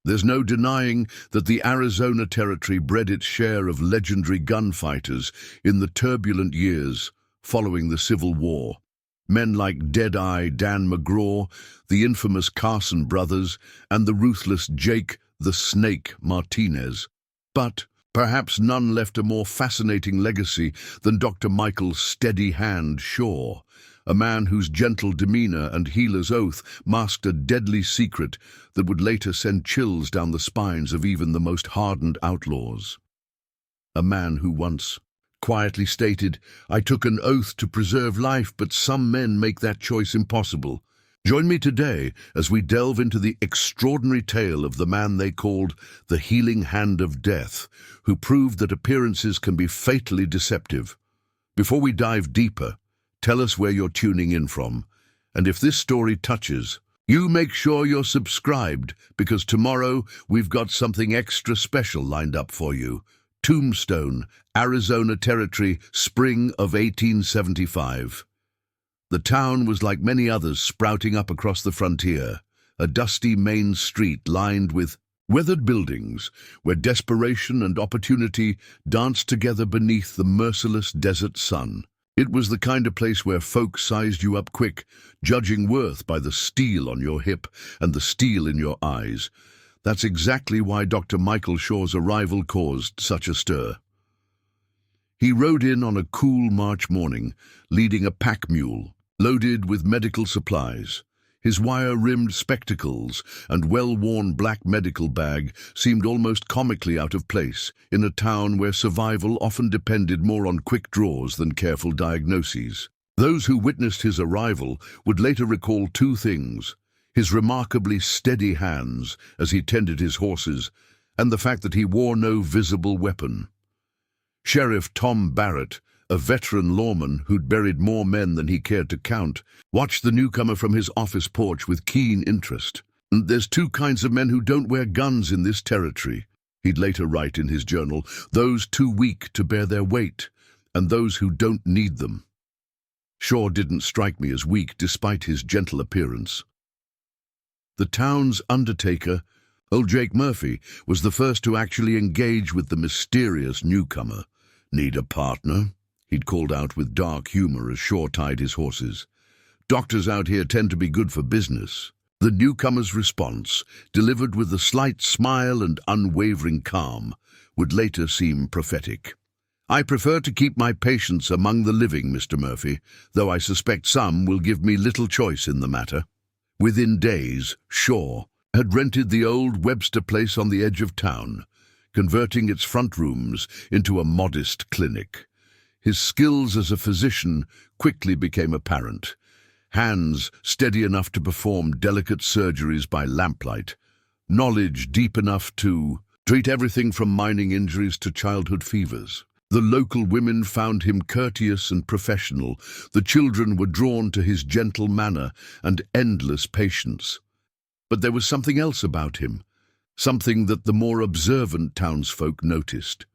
There's no denying that the Arizona Territory bred its share of legendary gunfighters in the turbulent years following the Civil War. Men like Deadeye Dan McGraw, the infamous Carson brothers, and the ruthless Jake the Snake Martinez. But perhaps none left a more fascinating legacy than Dr. Michael's steady hand Shaw, a man whose gentle demeanor and healer's oath masked a deadly secret that would later send chills down the spines of even the most hardened outlaws. A man who once quietly stated, "I took an oath to preserve life, but some men make that choice impossible." Join me today as we delve into the extraordinary tale of the man they called the Healing Hand of Death, who proved that appearances can be fatally deceptive. Before we dive deeper, tell us where you're tuning in from, and if this story touches you, make sure you're subscribed, because tomorrow we've got something extra special lined up for you. Tombstone, Arizona Territory, spring of 1875. The town was like many others sprouting up across the frontier, a dusty main street lined with weathered buildings where desperation and opportunity danced together beneath the merciless desert sun. It was the kind of place where folks sized you up quick, judging worth by the steel on your hip and the steel in your eyes. That's exactly why Dr. Michael Shaw's arrival caused such a stir. He rode in on a cool March morning, leading a pack mule, loaded with medical supplies. His wire-rimmed spectacles and well-worn black medical bag seemed almost comically out of place in a town where survival often depended more on quick draws than careful diagnoses. Those who witnessed his arrival would later recall two things: his remarkably steady hands as he tended his horses, and the fact that he wore no visible weapon. Sheriff Tom Barrett, a veteran lawman who'd buried more men than he cared to count, watched the newcomer from his office porch with keen interest. "There's two kinds of men who don't wear guns in this territory," he'd later write in his journal, "those too weak to bear their weight, and those who don't need them." Shaw didn't strike me as weak despite his gentle appearance. The town's undertaker, old Jake Murphy, was the first to actually engage with the mysterious newcomer. "Need a partner?" he'd called out with dark humor as Shaw tied his horses. "Doctors out here tend to be good for business." The newcomer's response, delivered with a slight smile and unwavering calm, would later seem prophetic. "I prefer to keep my patients among the living, Mr. Murphy, though I suspect some will give me little choice in the matter." Within days, Shaw had rented the old Webster place on the edge of town, converting its front rooms into a modest clinic. His skills as a physician quickly became apparent. Hands steady enough to perform delicate surgeries by lamplight, knowledge deep enough to treat everything from mining injuries to childhood fevers. The local women found him courteous and professional. The children were drawn to his gentle manner and endless patience. But there was something else about him, something that the more observant townsfolk noticed.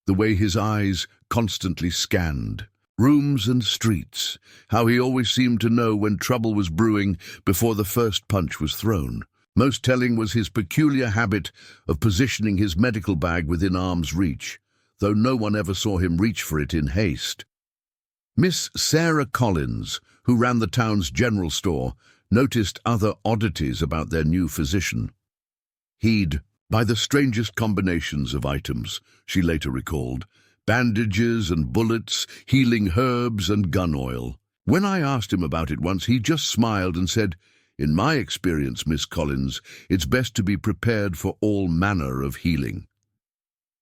The way his eyes constantly scanned rooms and streets, how he always seemed to know when trouble was brewing before the first punch was thrown. Most telling was his peculiar habit of positioning his medical bag within arm's reach, though no one ever saw him reach for it in haste. Miss Sarah Collins, who ran the town's general store, noticed other oddities about their new physician. He'd buy the strangest combinations of items, she later recalled: bandages and bullets, healing herbs and gun oil. When I asked him about it once, he just smiled and said, "In my experience, Miss Collins, it's best to be prepared for all manner of healing."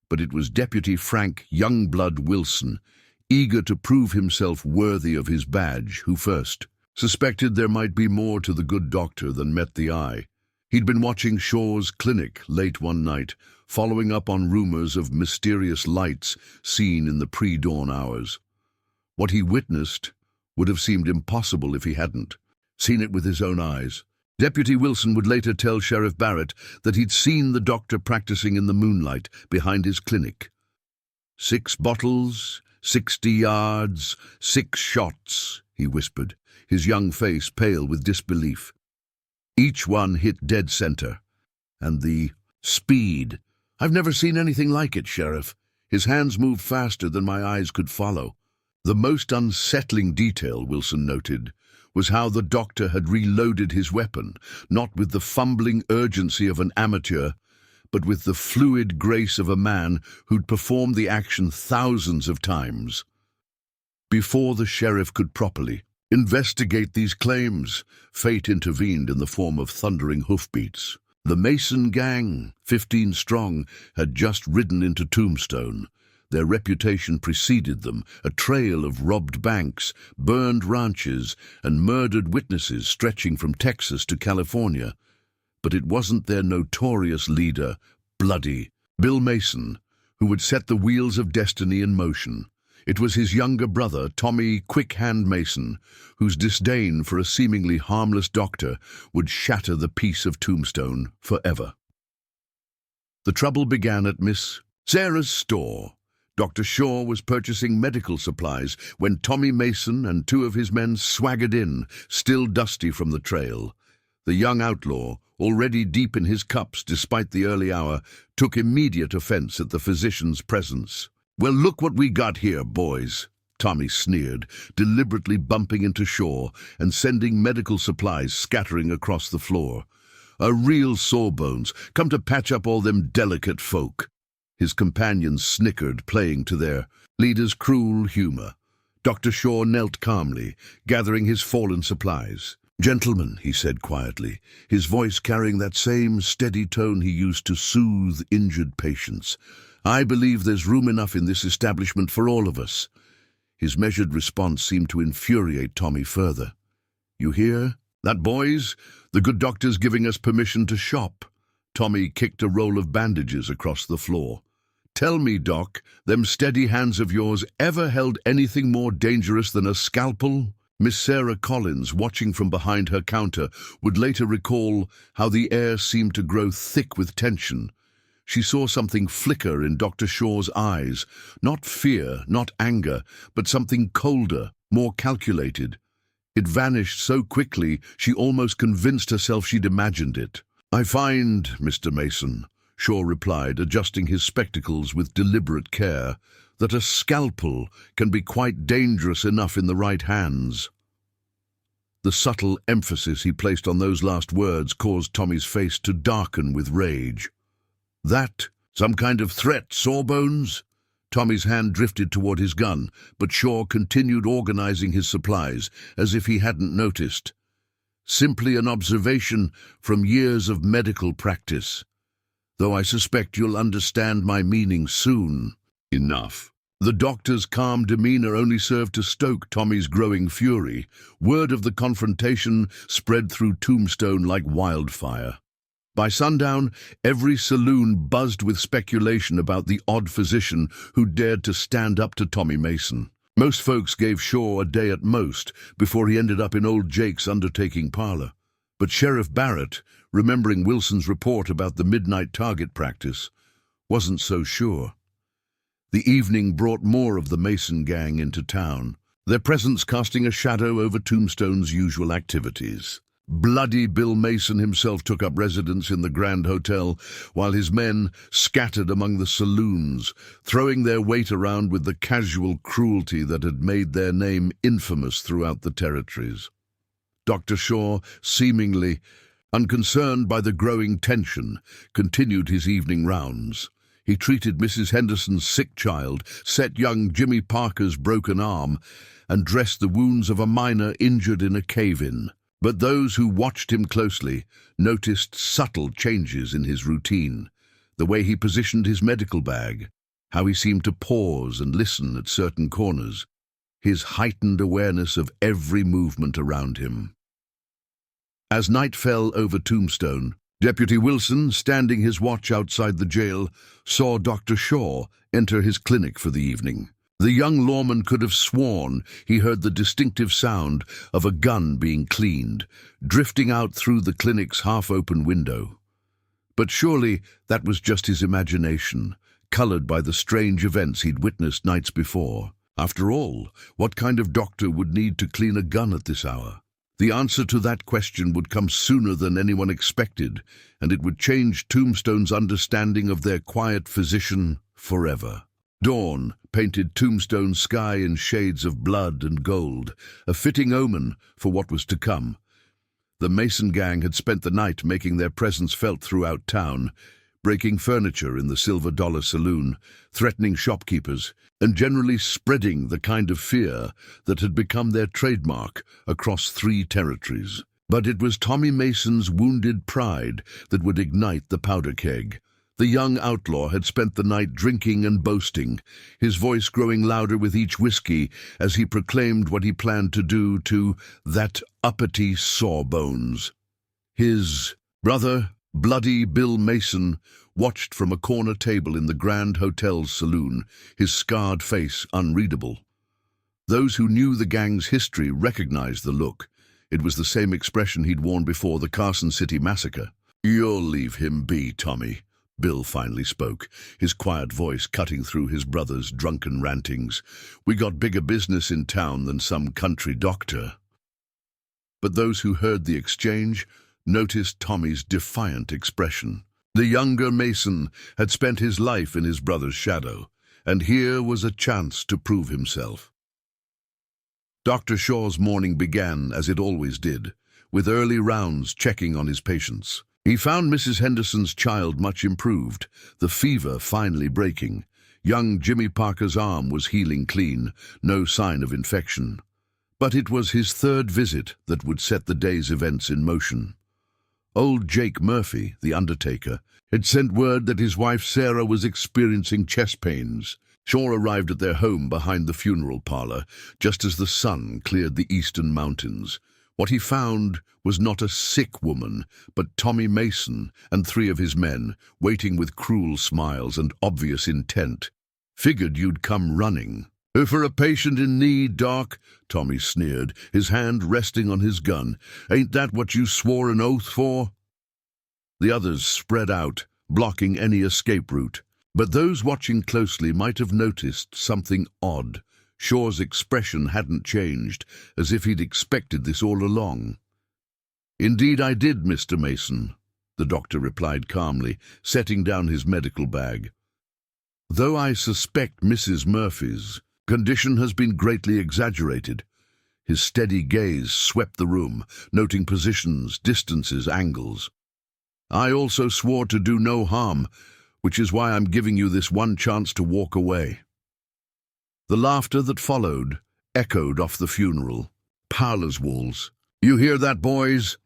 But it was Deputy Frank Youngblood Wilson, eager to prove himself worthy of his badge, who first suspected there might be more to the good doctor than met the eye. He'd been watching Shaw's clinic late one night, following up on rumors of mysterious lights seen in the pre-dawn hours. What he witnessed would have seemed impossible if he hadn't seen it with his own eyes. Deputy Wilson would later tell Sheriff Barrett that he'd seen the doctor practicing in the moonlight behind his clinic. 6 bottles, 60 yards, 6 shots, he whispered, his young face pale with disbelief. Each one hit dead center, and the Speed. I've never seen anything like it, Sheriff. His hands moved faster than my eyes could follow. The most unsettling detail, Wilson noted, was how the doctor had reloaded his weapon, not with the fumbling urgency of an amateur, but with the fluid grace of a man who'd performed the action thousands of times. Before the sheriff could properly investigate these claims, fate intervened in the form of thundering hoofbeats. The Mason gang, 15 strong, had just ridden into Tombstone. Their reputation preceded them, a trail of robbed banks, burned ranches, and murdered witnesses stretching from Texas to California. But it wasn't their notorious leader, Bloody Bill Mason, who would set the wheels of destiny in motion. It was his younger brother, Tommy Quick Hand Mason, whose disdain for a seemingly harmless doctor would shatter the peace of Tombstone forever. The trouble began at Miss Sarah's store. Dr. Shaw was purchasing medical supplies when Tommy Mason and 2 of his men swaggered in, still dusty from the trail. The young outlaw, already deep in his cups despite the early hour, took immediate offense at the physician's presence. "Well, look what we got here, boys," Tommy sneered, deliberately bumping into Shaw and sending medical supplies scattering across the floor. "A real sawbones, come to patch up all them delicate folk." His companions snickered, playing to their leader's cruel humor. Dr. Shaw knelt calmly, gathering his fallen supplies. "Gentlemen," he said quietly, his voice carrying that same steady tone he used to soothe injured patients, "I believe there's room enough in this establishment for all of us." His measured response seemed to infuriate Tommy further. "You hear that, boys? The good doctor's giving us permission to shop." Tommy kicked a roll of bandages across the floor. "Tell me, Doc, them steady hands of yours ever held anything more dangerous than a scalpel?" Miss Sarah Collins, watching from behind her counter, would later recall how the air seemed to grow thick with tension. She saw something flicker in Dr. Shaw's eyes, not fear, not anger, but something colder, more calculated. It vanished so quickly she almost convinced herself she'd imagined it. "I find, Mr. Mason," Shaw replied, adjusting his spectacles with deliberate care, "that a scalpel can be quite dangerous enough in the right hands." The subtle emphasis he placed on those last words caused Tommy's face to darken with rage. "That some kind of threat, Sawbones?" Tommy's hand drifted toward his gun, but Shaw continued organizing his supplies as if he hadn't noticed. "Simply an observation from years of medical practice. Though I suspect you'll understand my meaning soon." "Enough." The doctor's calm demeanor only served to stoke Tommy's growing fury. Word of the confrontation spread through Tombstone like wildfire. By sundown, every saloon buzzed with speculation about the odd physician who dared to stand up to Tommy Mason. Most folks gave Shaw a day at most before he ended up in old Jake's undertaking parlor. But Sheriff Barrett, remembering Wilson's report about the midnight target practice, wasn't so sure. The evening brought more of the Mason gang into town, their presence casting a shadow over Tombstone's usual activities. Bloody Bill Mason himself took up residence in the Grand Hotel, while his men scattered among the saloons, throwing their weight around with the casual cruelty that had made their name infamous throughout the territories. Dr. Shaw, seemingly unconcerned by the growing tension, continued his evening rounds. He treated Mrs. Henderson's sick child, set young Jimmy Parker's broken arm, and dressed the wounds of a miner injured in a cave-in. But those who watched him closely noticed subtle changes in his routine, the way he positioned his medical bag, how he seemed to pause and listen at certain corners, his heightened awareness of every movement around him. As night fell over Tombstone, Deputy Wilson, standing his watch outside the jail, saw Dr. Shaw enter his clinic for the evening. The young lawman could have sworn he heard the distinctive sound of a gun being cleaned, drifting out through the clinic's half-open window. But surely that was just his imagination, colored by the strange events he'd witnessed nights before. After all, what kind of doctor would need to clean a gun at this hour? The answer to that question would come sooner than anyone expected, and it would change Tombstone's understanding of their quiet physician forever. Dawn painted Tombstone's sky in shades of blood and gold, a fitting omen for what was to come. The Mason gang had spent the night making their presence felt throughout town, breaking furniture in the Silver Dollar Saloon, threatening shopkeepers, and generally spreading the kind of fear that had become their trademark across 3 territories. But it was Tommy Mason's wounded pride that would ignite the powder keg. The young outlaw had spent the night drinking and boasting, his voice growing louder with each whiskey as he proclaimed what he planned to do to that uppity Sawbones. His brother, Bloody Bill Mason, watched from a corner table in the Grand Hotel's saloon, his scarred face unreadable. Those who knew the gang's history recognized the look. It was the same expression he'd worn before the Carson City massacre. "You'll leave him be, Tommy," Bill finally spoke, his quiet voice cutting through his brother's drunken rantings. "We got bigger business in town than some country doctor." But those who heard the exchange noticed Tommy's defiant expression. The younger Mason had spent his life in his brother's shadow, and here was a chance to prove himself. Dr. Shaw's morning began as it always did, with early rounds checking on his patients. He found Mrs. Henderson's child much improved, the fever finally breaking. Young Jimmy Parker's arm was healing clean, no sign of infection. But it was his 3rd visit that would set the day's events in motion. Old Jake Murphy, the undertaker, had sent word that his wife Sarah was experiencing chest pains. Shaw arrived at their home behind the funeral parlor, just as the sun cleared the eastern mountains. What he found was not a sick woman, but Tommy Mason and 3 of his men, waiting with cruel smiles and obvious intent. "Figured you'd come running." "For a patient in need, Doc," Tommy sneered, his hand resting on his gun. "Ain't that what you swore an oath for?" The others spread out, blocking any escape route. But those watching closely might have noticed something odd. Shaw's expression hadn't changed, as if he'd expected this all along. "Indeed I did, Mr. Mason," the doctor replied calmly, setting down his medical bag. "Though I suspect Mrs. Murphy's condition has been greatly exaggerated." His steady gaze swept the room, noting positions, distances, angles. "I also swore to do no harm, which is why I'm giving you this one chance to walk away." The laughter that followed echoed off the funeral parlor's walls. "You hear that, boys?"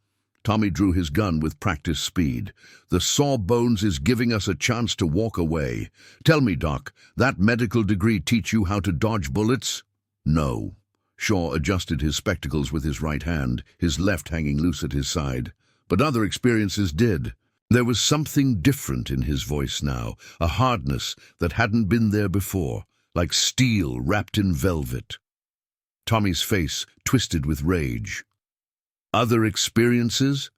Tommy drew his gun with practiced speed. "The Sawbones is giving us a chance to walk away. Tell me, Doc, that medical degree teach you how to dodge bullets?" "No." Shaw adjusted his spectacles with his right hand, his left hanging loose at his side. "But other experiences did." There was something different in his voice now, a hardness that hadn't been there before, like steel wrapped in velvet. Tommy's face twisted with rage. "Other experiences?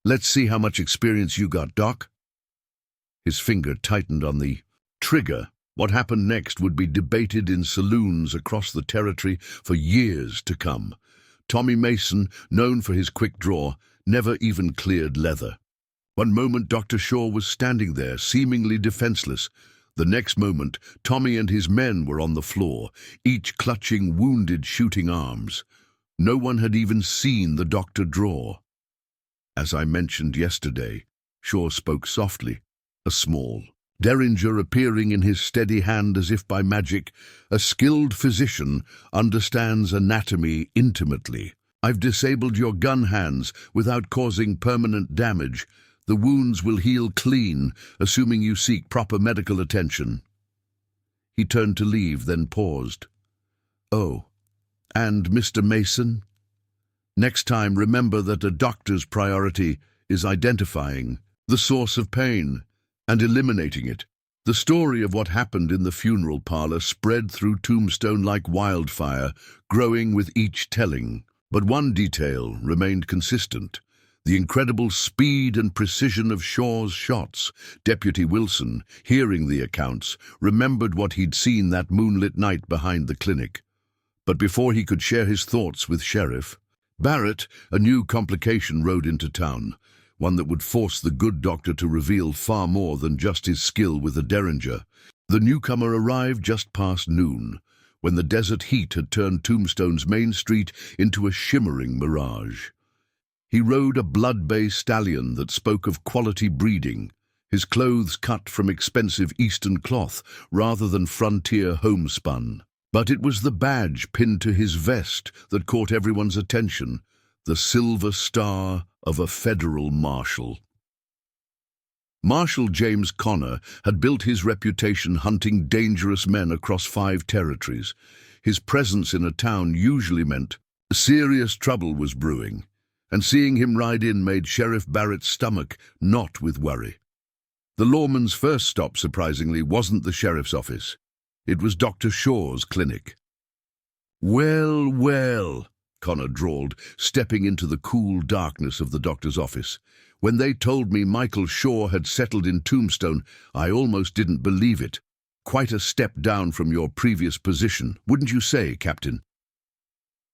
Let's see how much experience you got, Doc." His finger tightened on the trigger. What happened next would be debated in saloons across the territory for years to come. Tommy Mason, known for his quick draw, never even cleared leather. One moment Dr. Shaw was standing there, seemingly defenseless. The next moment, Tommy and his men were on the floor, each clutching wounded shooting arms. No one had even seen the doctor draw. "As I mentioned yesterday," Shaw spoke softly, a small derringer appearing in his steady hand as if by magic, "a skilled physician understands anatomy intimately. I've disabled your gun hands without causing permanent damage. The wounds will heal clean, assuming you seek proper medical attention." He turned to leave, then paused. "Oh, and Mr. Mason? Next time remember that a doctor's priority is identifying the source of pain and eliminating it." The story of what happened in the funeral parlor spread through Tombstone like wildfire, growing with each telling. But one detail remained consistent: the incredible speed and precision of Shaw's shots. Deputy Wilson, hearing the accounts, remembered what he'd seen that moonlit night behind the clinic. But before he could share his thoughts with Sheriff, Barrett, a new complication rode into town, one that would force the good doctor to reveal far more than just his skill with a derringer. The newcomer arrived just past noon, when the desert heat had turned Tombstone's main street into a shimmering mirage. He rode a blood-bay stallion that spoke of quality breeding, his clothes cut from expensive Eastern cloth rather than frontier homespun. But it was the badge pinned to his vest that caught everyone's attention, the silver star of a federal marshal. Marshal James Connor had built his reputation hunting dangerous men across 5 territories. His presence in a town usually meant serious trouble was brewing, and seeing him ride in made Sheriff Barrett's stomach knot with worry. The lawman's first stop, surprisingly, wasn't the sheriff's office. It was Dr. Shaw's clinic. "Well, well," Connor drawled, stepping into the cool darkness of the doctor's office. "When they told me Michael Shaw had settled in Tombstone, I almost didn't believe it. Quite a step down from your previous position, wouldn't you say, Captain?"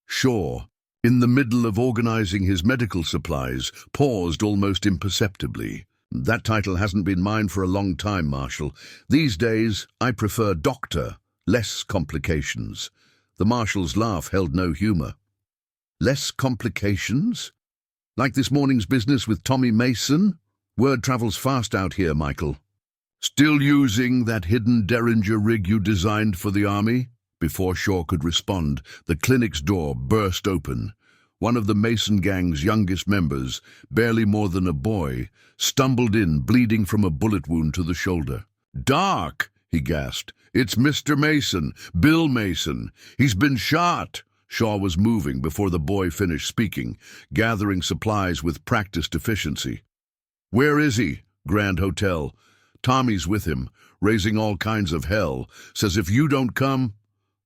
Shaw, in the middle of organizing his medical supplies, paused almost imperceptibly. "That title hasn't been mine for a long time, Marshal. These days, I prefer doctor, less complications." The Marshal's laugh held no humor. "Less complications? Like this morning's business with Tommy Mason? Word travels fast out here, Michael." "Still using that hidden derringer rig you designed for the army?" Before Shaw could respond, the clinic's door burst open. One of the Mason gang's youngest members, barely more than a boy, stumbled in, bleeding from a bullet wound to the shoulder. "Doc," he gasped, "it's Mr. Mason, Bill Mason. He's been shot." Shaw was moving before the boy finished speaking, gathering supplies with practiced efficiency. "Where is he?" "Grand Hotel. Tommy's with him, raising all kinds of hell. Says if you don't come—"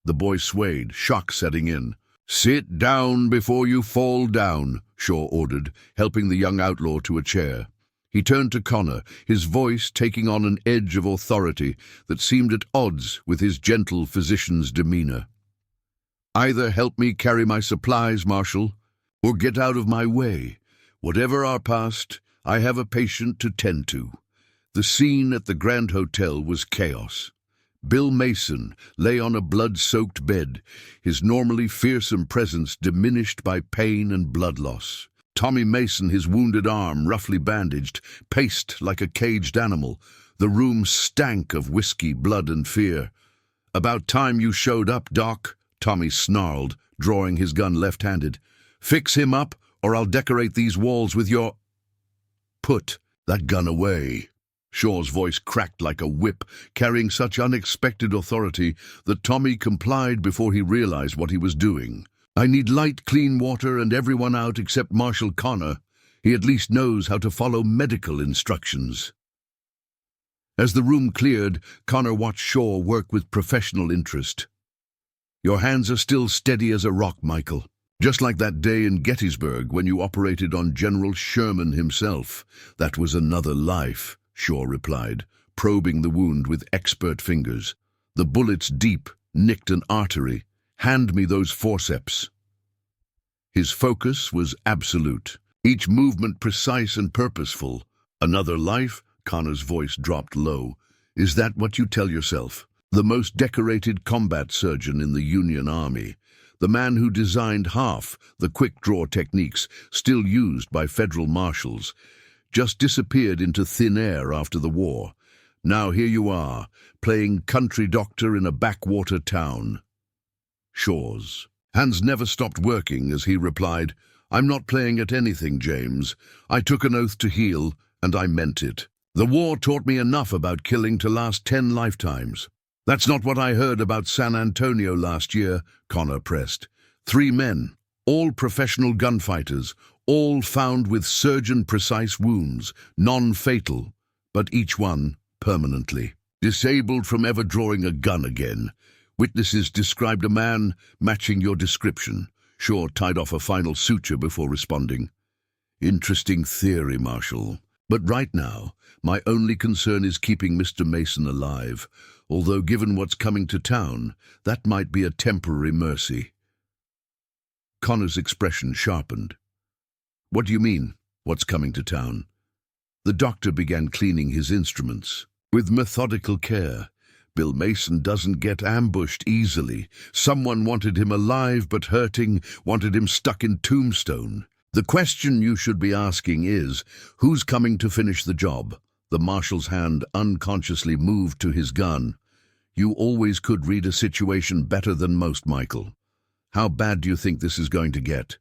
The boy swayed, shock setting in. "Sit down before you fall down," Shaw ordered, helping the young outlaw to a chair. He turned to Connor, his voice taking on an edge of authority that seemed at odds with his gentle physician's demeanor. "Either help me carry my supplies, Marshal, or get out of my way. Whatever our past, I have a patient to tend to." The scene at the Grand Hotel was chaos. Bill Mason lay on a blood-soaked bed, his normally fearsome presence diminished by pain and blood loss. Tommy Mason, his wounded arm roughly bandaged, paced like a caged animal. The room stank of whiskey, blood, and fear. "About time you showed up, Doc," Tommy snarled, drawing his gun left-handed. "Fix him up, or I'll decorate these walls with your—" "Put that gun away." Shaw's voice cracked like a whip, carrying such unexpected authority that Tommy complied before he realized what he was doing. "I need light, clean water and everyone out except Marshal Connor. He at least knows how to follow medical instructions." As the room cleared, Connor watched Shaw work with professional interest. "Your hands are still steady as a rock, Michael. Just like that day in Gettysburg when you operated on General Sherman himself. That was another life," Shaw replied, probing the wound with expert fingers. "The bullet's deep, nicked an artery. Hand me those forceps." His focus was absolute, each movement precise and purposeful. "Another life?" Connor's voice dropped low. "Is that what you tell yourself? The most decorated combat surgeon in the Union Army, the man who designed half the quick-draw techniques still used by federal marshals, just disappeared into thin air after the war. Now here you are, playing country doctor in a backwater town." Shaw's hands never stopped working as he replied, "I'm not playing at anything, James. I took an oath to heal, and I meant it. The war taught me enough about killing to last 10 lifetimes. That's not what I heard about San Antonio last year," Connor pressed. 3 men, all professional gunfighters, all found with surgeon-precise wounds, non-fatal, but each one permanently disabled from ever drawing a gun again. Witnesses described a man matching your description." Shaw tied off a final suture before responding. "Interesting theory, Marshal. But right now, my only concern is keeping Mr. Mason alive, although given what's coming to town, that might be a temporary mercy." Connor's expression sharpened. "What do you mean, what's coming to town?" The doctor began cleaning his instruments. With methodical care. Bill Mason doesn't get ambushed easily. Someone wanted him alive but hurting, wanted him stuck in Tombstone. The question you should be asking is, who's coming to finish the job? The marshal's hand unconsciously moved to his gun. You always could read a situation better than most, Michael. How bad do you think this is going to get?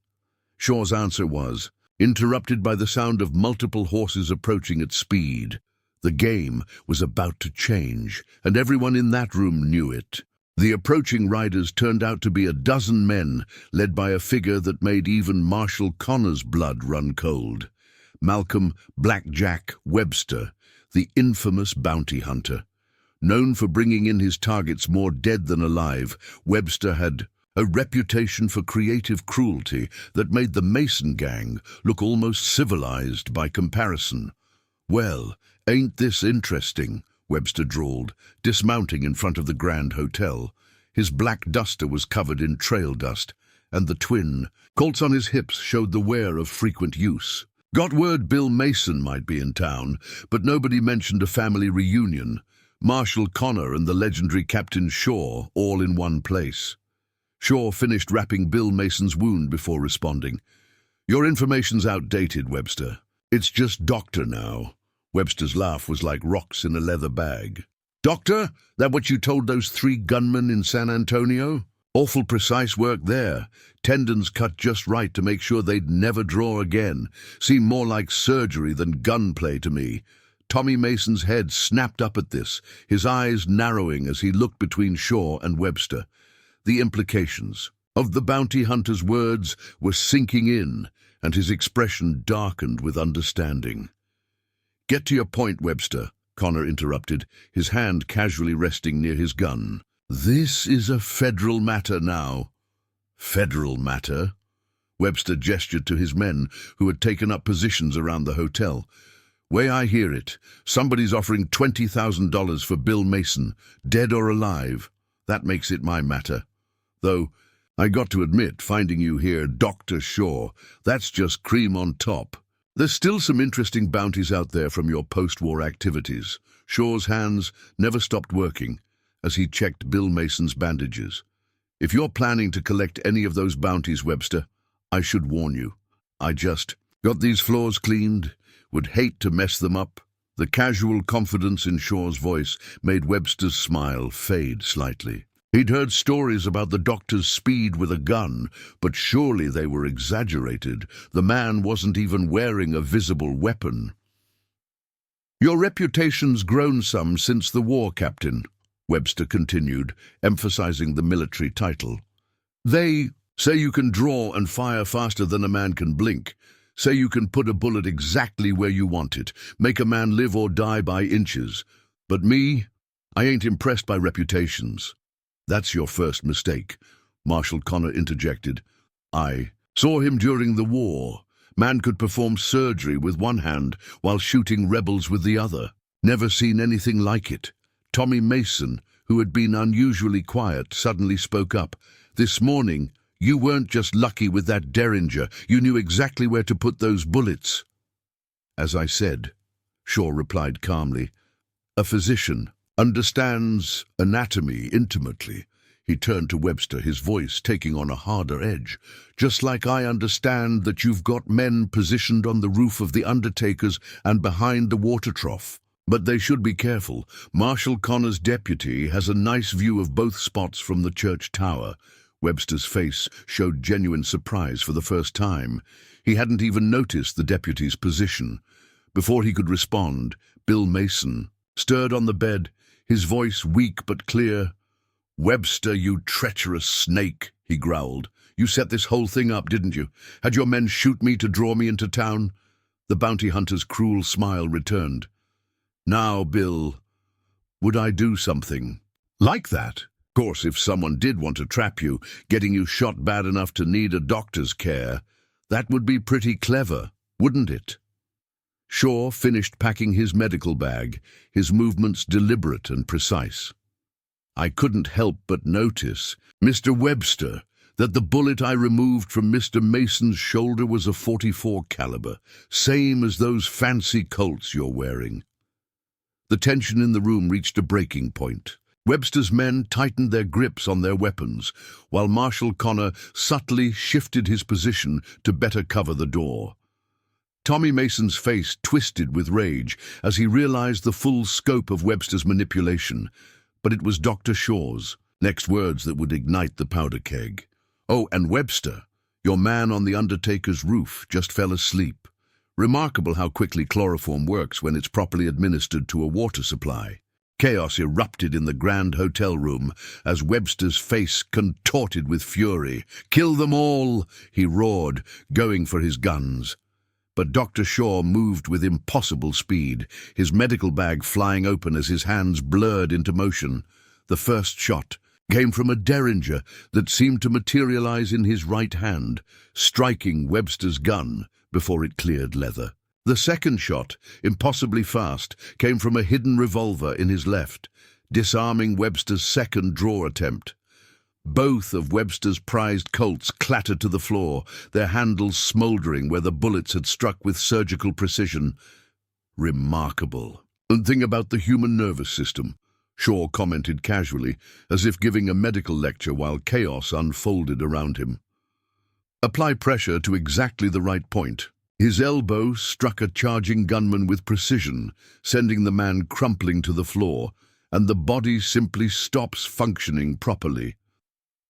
Shaw's answer was, interrupted by the sound of multiple horses approaching at speed. The game was about to change, and everyone in that room knew it. The approaching riders turned out to be a dozen men, led by a figure that made even Marshal Connor's blood run cold. Malcolm "Blackjack" Webster, the infamous bounty hunter. Known for bringing in his targets more dead than alive, Webster had a reputation for creative cruelty that made the Mason gang look almost civilized by comparison. "Well, ain't this interesting?" Webster drawled, dismounting in front of the Grand Hotel. His black duster was covered in trail dust, and the twin Colts on his hips showed the wear of frequent use. "Got word Bill Mason might be in town, but nobody mentioned a family reunion. Marshal Connor and the legendary Captain Shaw all in one place." Shaw finished wrapping Bill Mason's wound before responding. "Your information's outdated, Webster. It's just doctor now." Webster's laugh was like rocks in a leather bag. "Doctor? That what you told those 3 gunmen in San Antonio? Awful precise work there. Tendons cut just right to make sure they'd never draw again. Seemed more like surgery than gunplay to me." Tommy Mason's head snapped up at this, his eyes narrowing as he looked between Shaw and Webster. The implications of the bounty hunter's words were sinking in, and his expression darkened with understanding. "Get to your point, Webster," Connor interrupted, his hand casually resting near his gun. "This is a federal matter now." "Federal matter?" Webster gestured to his men, who had taken up positions around the hotel. "Way I hear it, somebody's offering $20,000 for Bill Mason, dead or alive. That makes it my matter. Though, I got to admit, finding you here, Dr. Shaw, that's just cream on top. There's still some interesting bounties out there from your post-war activities." Shaw's hands never stopped working as he checked Bill Mason's bandages. "If you're planning to collect any of those bounties, Webster, I should warn you. I just got these floors cleaned. Would hate to mess them up." The casual confidence in Shaw's voice made Webster's smile fade slightly. He'd heard stories about the doctor's speed with a gun, but surely they were exaggerated. The man wasn't even wearing a visible weapon. "Your reputation's grown some since the war, Captain," Webster continued, emphasizing the military title. "They say you can draw and fire faster than a man can blink. Say you can put a bullet exactly where you want it, make a man live or die by inches. But me, I ain't impressed by reputations." "That's your first mistake," Marshal Connor interjected. "I saw him during the war. Man could perform surgery with one hand while shooting rebels with the other. Never seen anything like it." Tommy Mason, who had been unusually quiet, suddenly spoke up. "This morning, you weren't just lucky with that derringer. You knew exactly where to put those bullets." "As I said," Shaw replied calmly, "a physician understands anatomy intimately." He turned to Webster, his voice taking on a harder edge. "Just like I understand that you've got men positioned on the roof of the Undertaker's and behind the water trough. But they should be careful. Marshal Connor's deputy has a nice view of both spots from the church tower." Webster's face showed genuine surprise for the first time. He hadn't even noticed the deputy's position. Before he could respond, Bill Mason stirred on the bed, his voice weak but clear. "Webster, you treacherous snake," he growled. "You set this whole thing up, didn't you? Had your men shoot me to draw me into town?" The bounty hunter's cruel smile returned. "Now, Bill, would I do something like that? Of course, if someone did want to trap you, getting you shot bad enough to need a doctor's care, that would be pretty clever, wouldn't it?" Shaw finished packing his medical bag, his movements deliberate and precise. "I couldn't help but notice, Mr. Webster, that the bullet I removed from Mr. Mason's shoulder was a .44 caliber, same as those fancy Colts you're wearing." The tension in the room reached a breaking point. Webster's men tightened their grips on their weapons, while Marshal Connor subtly shifted his position to better cover the door. Tommy Mason's face twisted with rage as he realized the full scope of Webster's manipulation, but it was Dr. Shaw's next words that would ignite the powder keg. "Oh, and Webster, your man on the undertaker's roof just fell asleep. Remarkable how quickly chloroform works when it's properly administered to a water supply." Chaos erupted in the grand hotel room as Webster's face contorted with fury. "Kill them all!" he roared, going for his guns. But Dr. Shaw moved with impossible speed, his medical bag flying open as his hands blurred into motion. The first shot came from a derringer that seemed to materialize in his right hand, striking Webster's gun before it cleared leather. The second shot, impossibly fast, came from a hidden revolver in his left, disarming Webster's second draw attempt. Both of Webster's prized Colts clattered to the floor, their handles smoldering where the bullets had struck with surgical precision. "Remarkable. And thing about the human nervous system," Shaw commented casually, as if giving a medical lecture while chaos unfolded around him. "Apply pressure to exactly the right point." His elbow struck a charging gunman with precision, sending the man crumpling to the floor, and the body simply stops functioning properly.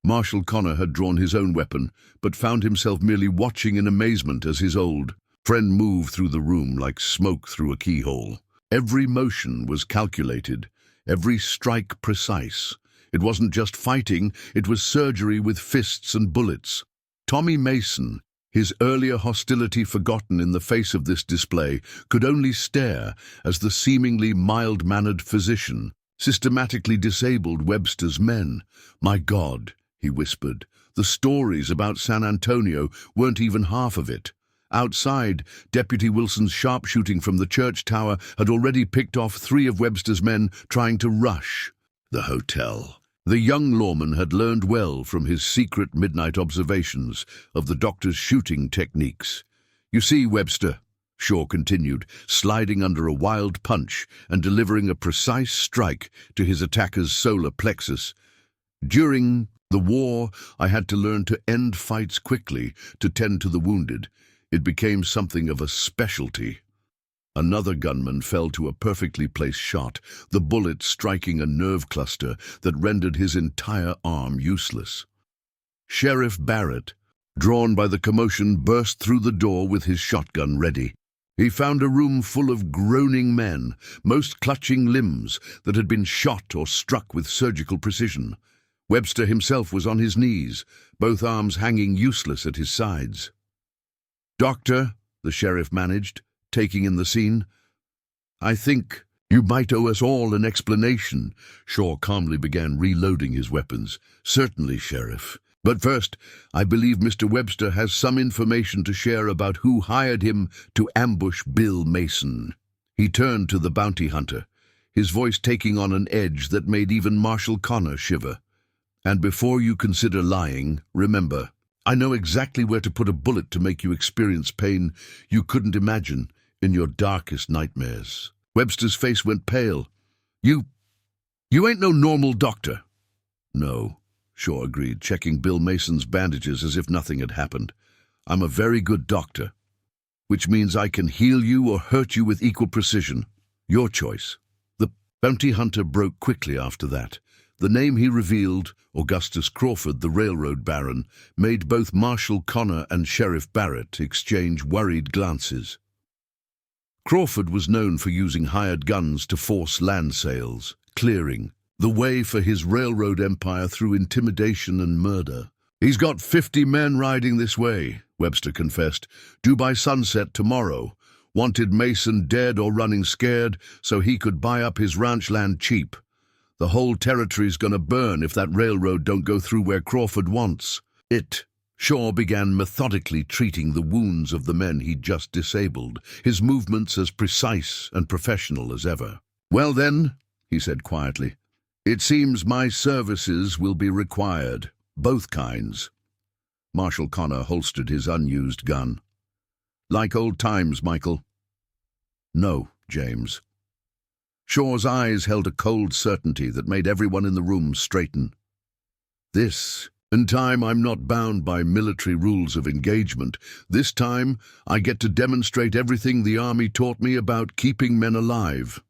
Marshal Connor had drawn his own weapon, but found himself merely watching in amazement as his old friend moved through the room like smoke through a keyhole. Every motion was calculated, every strike precise. It wasn't just fighting, it was surgery with fists and bullets. Tommy Mason, his earlier hostility forgotten in the face of this display, could only stare as the seemingly mild-mannered physician systematically disabled Webster's men. "My God," he whispered, "the stories about San Antonio weren't even half of it." Outside, Deputy Wilson's sharpshooting from the church tower had already picked off 3 of Webster's men trying to rush the hotel. The young lawman had learned well from his secret midnight observations of the doctor's shooting techniques. "You see, Webster," Shaw continued, sliding under a wild punch and delivering a precise strike to his attacker's solar plexus. "During the war, I had to learn to end fights quickly, to tend to the wounded. It became something of a specialty." Another gunman fell to a perfectly placed shot, the bullet striking a nerve cluster that rendered his entire arm useless. Sheriff Barrett, drawn by the commotion, burst through the door with his shotgun ready. He found a room full of groaning men, most clutching limbs that had been shot or struck with surgical precision. Webster himself was on his knees, both arms hanging useless at his sides. "Doctor," the sheriff managed, taking in the scene. "I think you might owe us all an explanation." Shaw calmly began reloading his weapons. "Certainly, Sheriff. But first, I believe Mr. Webster has some information to share about who hired him to ambush Bill Mason." He turned to the bounty hunter, his voice taking on an edge that made even Marshal Connor shiver. "And before you consider lying, remember, I know exactly where to put a bullet to make you experience pain you couldn't imagine in your darkest nightmares." Webster's face went pale. You ain't no normal doctor." "No," Shaw agreed, checking Bill Mason's bandages as if nothing had happened. "I'm a very good doctor, which means I can heal you or hurt you with equal precision. Your choice." The bounty hunter broke quickly after that. The name he revealed, Augustus Crawford, the railroad baron, made both Marshal Connor and Sheriff Barrett exchange worried glances. Crawford was known for using hired guns to force land sales, clearing the way for his railroad empire through intimidation and murder. "He's got 50 men riding this way," Webster confessed, "due by sunset tomorrow. Wanted Mason dead or running scared so he could buy up his ranch land cheap. The whole territory's gonna burn if that railroad don't go through where Crawford wants it." Shaw began methodically treating the wounds of the men he'd just disabled, his movements as precise and professional as ever. "Well then," he said quietly, "it seems my services will be required, both kinds." Marshal Connor holstered his unused gun. "Like old times, Michael." "No, James." Shaw's eyes held a cold certainty that made everyone in the room straighten. In time I'm not bound by military rules of engagement. This time I get to demonstrate everything the army taught me about keeping men alive."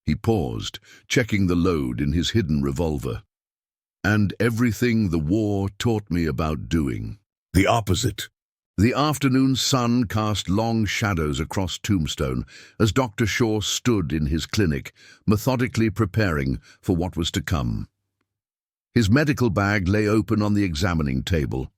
He paused, checking the load in his hidden revolver. "And everything the war taught me about doing the opposite." The afternoon sun cast long shadows across Tombstone as Dr. Shaw stood in his clinic, methodically preparing for what was to come. His medical bag lay open on the examining table,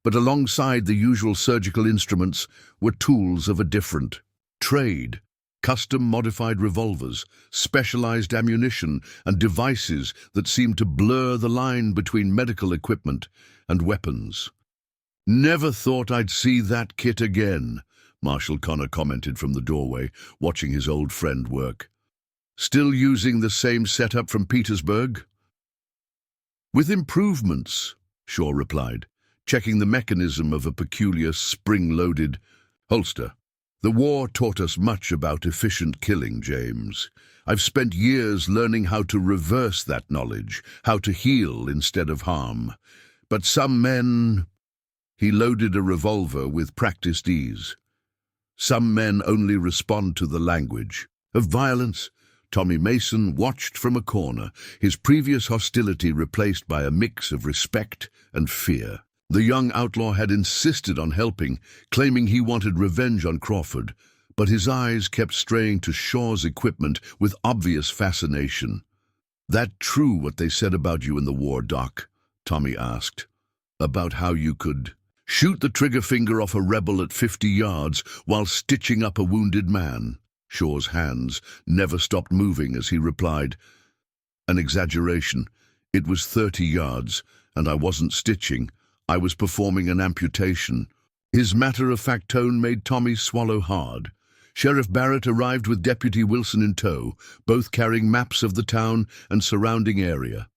but alongside the usual surgical instruments were tools of a different trade: custom-modified revolvers, specialized ammunition, and devices that seemed to blur the line between medical equipment and weapons. "Never thought I'd see that kit again," Marshal Connor commented from the doorway, watching his old friend work. "Still using the same setup from Petersburg?" "With improvements," Shaw replied, checking the mechanism of a peculiar spring-loaded holster. "The war taught us much about efficient killing, James. I've spent years learning how to reverse that knowledge, how to heal instead of harm. But some men—" He loaded a revolver with practiced ease. "Some men only respond to the language of violence." Tommy Mason watched from a corner, his previous hostility replaced by a mix of respect and fear. The young outlaw had insisted on helping, claiming he wanted revenge on Crawford, but his eyes kept straying to Shaw's equipment with obvious fascination. "That true what they said about you in the war, Doc?" Tommy asked. "About how you could shoot the trigger finger off a rebel at 50 yards while stitching up a wounded man?" Shaw's hands never stopped moving as he replied, "An exaggeration. It was 30 yards, and I wasn't stitching. I was performing an amputation." His matter-of-fact tone made Tommy swallow hard. Sheriff Barrett arrived with Deputy Wilson in tow, both carrying maps of the town and surrounding area.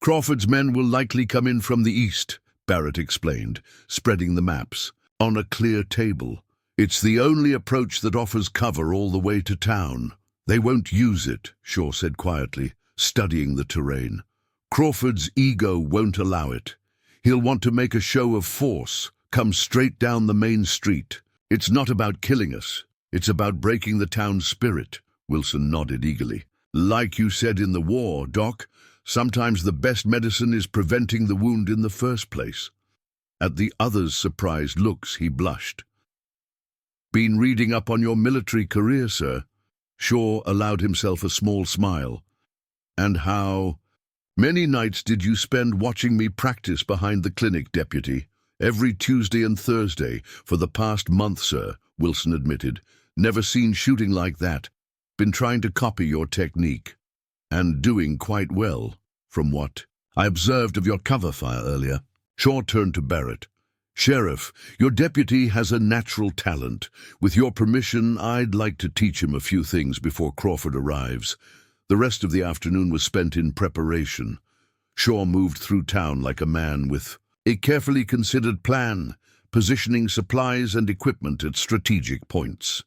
"Crawford's men will likely come in from the east," Barrett explained, spreading the maps on a clear table. "It's the only approach that offers cover all the way to town." "They won't use it," Shaw said quietly, studying the terrain. "Crawford's ego won't allow it. He'll want to make a show of force, come straight down the main street. It's not about killing us. It's about breaking the town's spirit." Wilson nodded eagerly. "Like you said in the war, Doc, sometimes the best medicine is preventing the wound in the first place." At the other's surprised looks, he blushed. "Been reading up on your military career, sir?" Shaw allowed himself a small smile. "And how many nights did you spend watching me practice behind the clinic, Deputy?" "Every Tuesday and Thursday for the past month, sir," Wilson admitted. "Never seen shooting like that. Been trying to copy your technique. And doing quite well, from what I observed of your cover fire earlier." Shaw turned to Barrett. "Sheriff, your deputy has a natural talent. With your permission, I'd like to teach him a few things before Crawford arrives." The rest of the afternoon was spent in preparation. Shaw moved through town like a man with a carefully considered plan, positioning supplies and equipment at strategic points.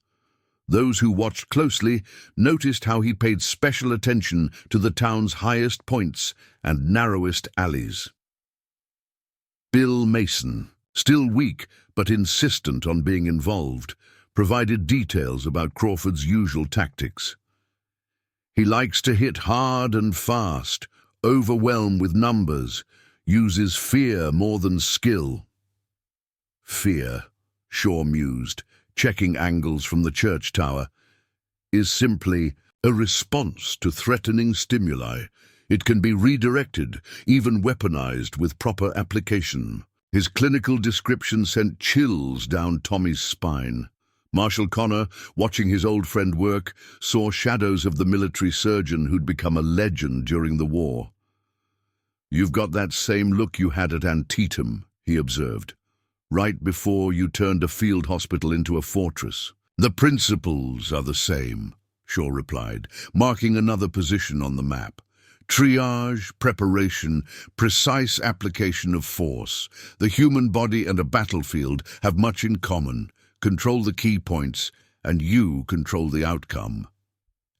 Those who watched closely noticed how he paid special attention to the town's highest points and narrowest alleys. Bill Mason, still weak but insistent on being involved, provided details about Crawford's usual tactics. "He likes to hit hard and fast, overwhelm with numbers, uses fear more than skill." "Fear," Shaw mused, checking angles from the church tower, "is simply a response to threatening stimuli. It can be redirected, even weaponized with proper application." His clinical description sent chills down Tommy's spine. Marshal Connor, watching his old friend work, saw shadows of the military surgeon who'd become a legend during the war. "You've got that same look you had at Antietam," he observed, "right before you turned a field hospital into a fortress." "The principles are the same," Shaw replied, marking another position on the map. Triage, preparation, precise application of force. The human body and a battlefield have much in common. Control the key points, and you control the outcome.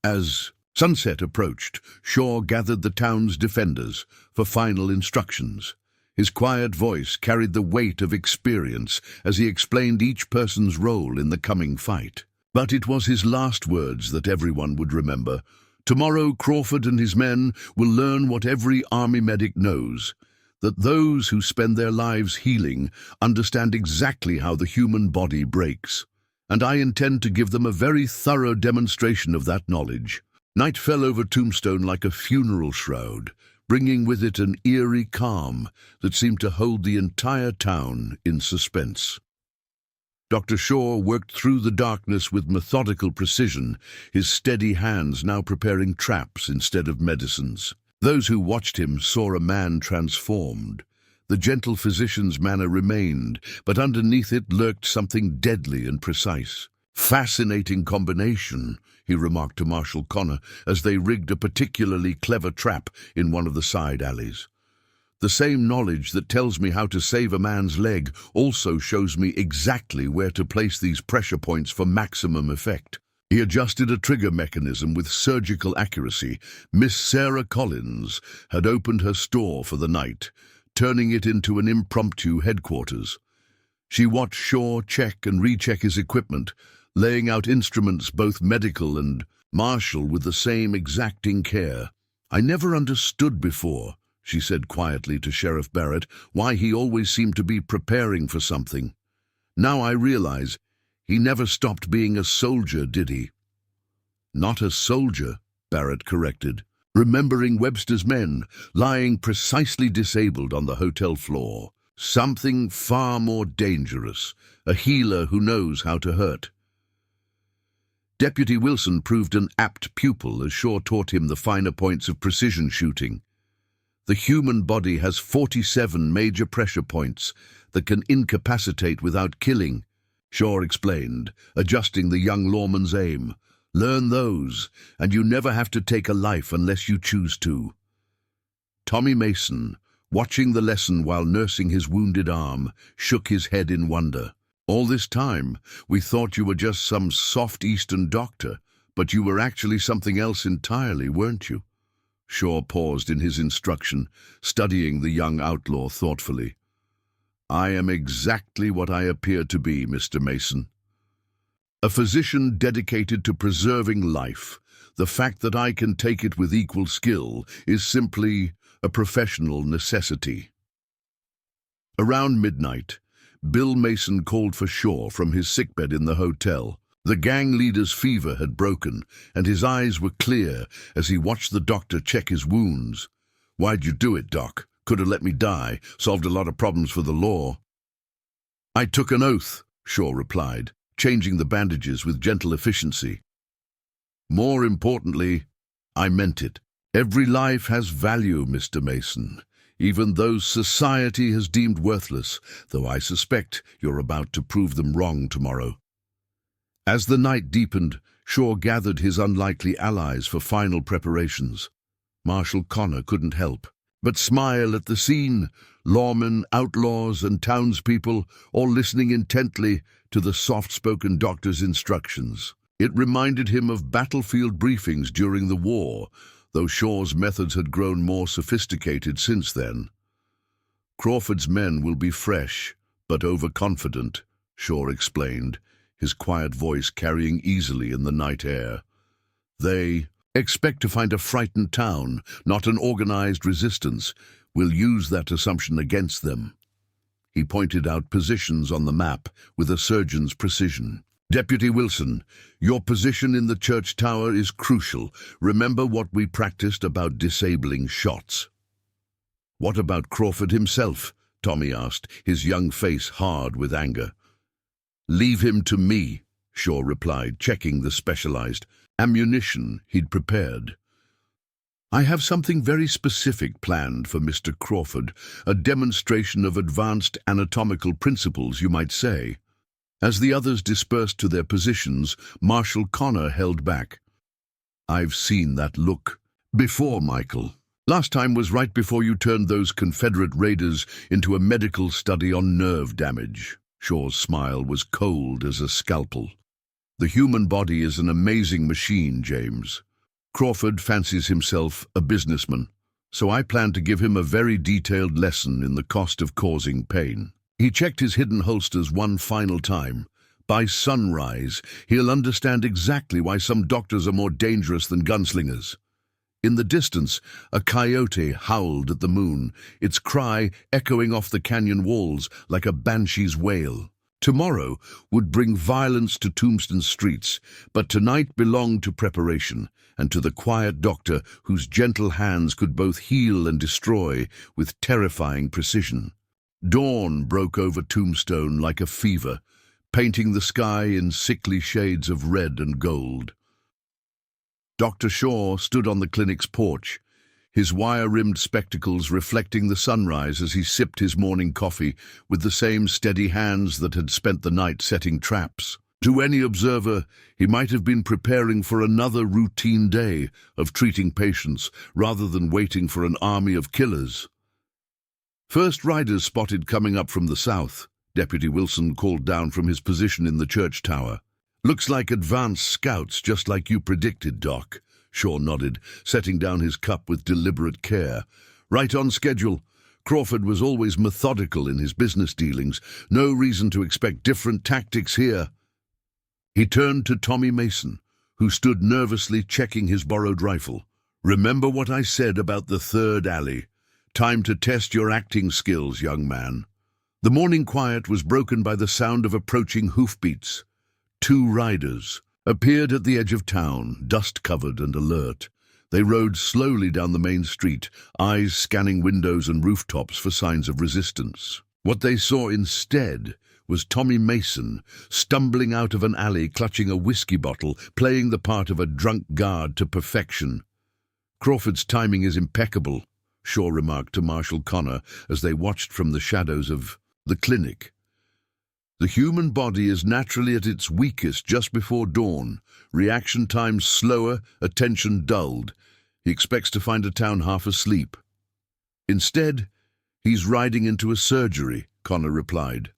As sunset approached, Shaw gathered the town's defenders for final instructions. His quiet voice carried the weight of experience as he explained each person's role in the coming fight. But it was his last words that everyone would remember. Tomorrow, Crawford and his men will learn what every army medic knows, that those who spend their lives healing understand exactly how the human body breaks. And I intend to give them a very thorough demonstration of that knowledge. Night fell over Tombstone like a funeral shroud, bringing with it an eerie calm that seemed to hold the entire town in suspense. Dr. Shaw worked through the darkness with methodical precision, his steady hands now preparing traps instead of medicines. Those who watched him saw a man transformed. The gentle physician's manner remained, but underneath it lurked something deadly and precise. "Fascinating combination," he remarked to Marshal Connor as they rigged a particularly clever trap in one of the side alleys. "The same knowledge that tells me how to save a man's leg also shows me exactly where to place these pressure points for maximum effect." He adjusted a trigger mechanism with surgical accuracy. Miss Sarah Collins had opened her store for the night, turning it into an impromptu headquarters. She watched Shaw check and recheck his equipment, laying out instruments both medical and martial with the same exacting care. "I never understood before," she said quietly to Sheriff Barrett, "why he always seemed to be preparing for something. Now I realize he never stopped being a soldier, did he?" "Not a soldier," Barrett corrected, remembering Webster's men lying precisely disabled on the hotel floor. "Something far more dangerous, a healer who knows how to hurt." Deputy Wilson proved an apt pupil as Shaw taught him the finer points of precision shooting. The human body has 47 major pressure points that can incapacitate without killing, Shaw explained, adjusting the young lawman's aim. "Learn those, and you never have to take a life unless you choose to." Tommy Mason, watching the lesson while nursing his wounded arm, shook his head in wonder. "All this time, we thought you were just some soft Eastern doctor, but you were actually something else entirely, weren't you?" Shaw paused in his instruction, studying the young outlaw thoughtfully. "I am exactly what I appear to be, Mr. Mason. A physician dedicated to preserving life. The fact that I can take it with equal skill is simply a professional necessity." Around midnight, Bill Mason called for Shaw from his sickbed in the hotel. The gang leader's fever had broken, and his eyes were clear as he watched the doctor check his wounds. "Why'd you do it, Doc? Could have let me die. Solved a lot of problems for the law." "I took an oath," Shaw replied, changing the bandages with gentle efficiency. "More importantly, I meant it. Every life has value, Mr. Mason, even those society has deemed worthless, though I suspect you're about to prove them wrong tomorrow." As the night deepened, Shaw gathered his unlikely allies for final preparations. Marshal Connor couldn't help but smile at the scene, lawmen, outlaws, and townspeople all listening intently to the soft-spoken doctor's instructions. It reminded him of battlefield briefings during the war, though Shaw's methods had grown more sophisticated since then. "Crawford's men will be fresh, but overconfident," Shaw explained, his quiet voice carrying easily in the night air. "They expect to find a frightened town, not an organized resistance. We'll use that assumption against them." He pointed out positions on the map with a surgeon's precision. "Deputy Wilson, your position in the church tower is crucial. Remember what we practiced about disabling shots." "What about Crawford himself?" Tommy asked, his young face hard with anger. "Leave him to me," Shaw replied, checking the specialized ammunition he'd prepared. "I have something very specific planned for Mr. Crawford, a demonstration of advanced anatomical principles, you might say." As the others dispersed to their positions, Marshal Connor held back. "I've seen that look before, Michael. Last time was right before you turned those Confederate raiders into a medical study on nerve damage. Shaw's smile was cold as a scalpel. The human body is an amazing machine, James. Crawford fancies himself a businessman, so I plan to give him a very detailed lesson in the cost of causing pain. He checked his hidden holsters one final time. By sunrise, he'll understand exactly why some doctors are more dangerous than gunslingers. In the distance, a coyote howled at the moon, its cry echoing off the canyon walls like a banshee's wail. Tomorrow would bring violence to Tombstone streets, but tonight belonged to preparation and to the quiet doctor whose gentle hands could both heal and destroy with terrifying precision. Dawn broke over Tombstone like a fever, painting the sky in sickly shades of red and gold. Dr. Shaw stood on the clinic's porch, his wire-rimmed spectacles reflecting the sunrise as he sipped his morning coffee with the same steady hands that had spent the night setting traps. To any observer, he might have been preparing for another routine day of treating patients rather than waiting for an army of killers. First riders spotted coming up from the south, Deputy Wilson called down from his position in the church tower. "Looks like advanced scouts, just like you predicted, Doc." Shaw nodded, setting down his cup with deliberate care. "Right on schedule. Crawford was always methodical in his business dealings. No reason to expect different tactics here." He turned to Tommy Mason, who stood nervously checking his borrowed rifle. "Remember what I said about the third alley. Time to test your acting skills, young man." The morning quiet was broken by the sound of approaching hoofbeats. Two riders appeared at the edge of town, dust-covered and alert. They rode slowly down the main street, eyes scanning windows and rooftops for signs of resistance. What they saw instead was Tommy Mason, stumbling out of an alley clutching a whiskey bottle, playing the part of a drunk guard to perfection. "Crawford's timing is impeccable," Shaw remarked to Marshal Connor as they watched from the shadows of the clinic. "The human body is naturally at its weakest just before dawn. Reaction times slower, attention dulled. He expects to find a town half asleep." "Instead, he's riding into a surgery," Connor replied,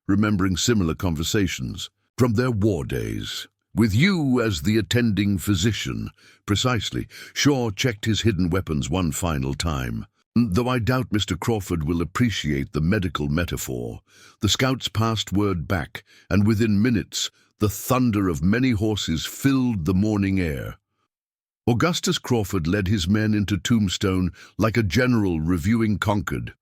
remembering similar conversations from their war days. "With you as the attending physician." "Precisely." Shaw checked his hidden weapons one final time. "Though I doubt Mr. Crawford will appreciate the medical metaphor." The scouts passed word back, and within minutes, the thunder of many horses filled the morning air. Augustus Crawford led his men into Tombstone like a general reviewing conquered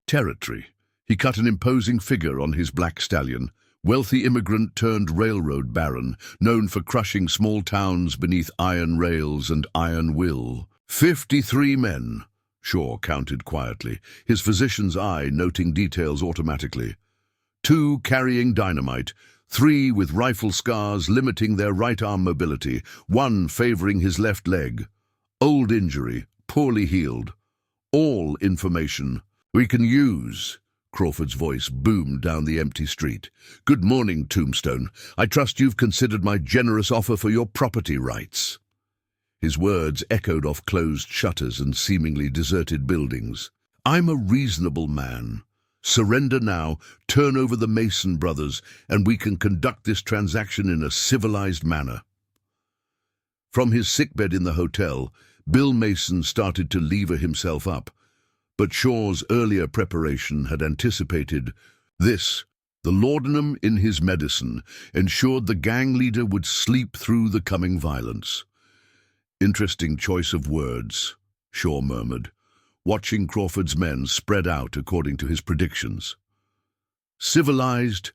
territory. He cut an imposing figure on his black stallion, wealthy immigrant turned railroad baron, known for crushing small towns beneath iron rails and iron will. 53 men. Shaw counted quietly, his physician's eye noting details automatically. 2 carrying dynamite, 3 with rifle scars limiting their right arm mobility, 1 favoring his left leg. Old injury, poorly healed. All information we can use. Crawford's voice boomed down the empty street. "Good morning, Tombstone. I trust you've considered my generous offer for your property rights." His words echoed off closed shutters and seemingly deserted buildings. "I'm a reasonable man. Surrender now, turn over the Mason brothers, and we can conduct this transaction in a civilized manner." From his sickbed in the hotel, Bill Mason started to lever himself up, but Shaw's earlier preparation had anticipated this. The laudanum in his medicine ensured the gang leader would sleep through the coming violence. "Interesting choice of words," Shaw murmured, watching Crawford's men spread out according to his predictions. "Civilized,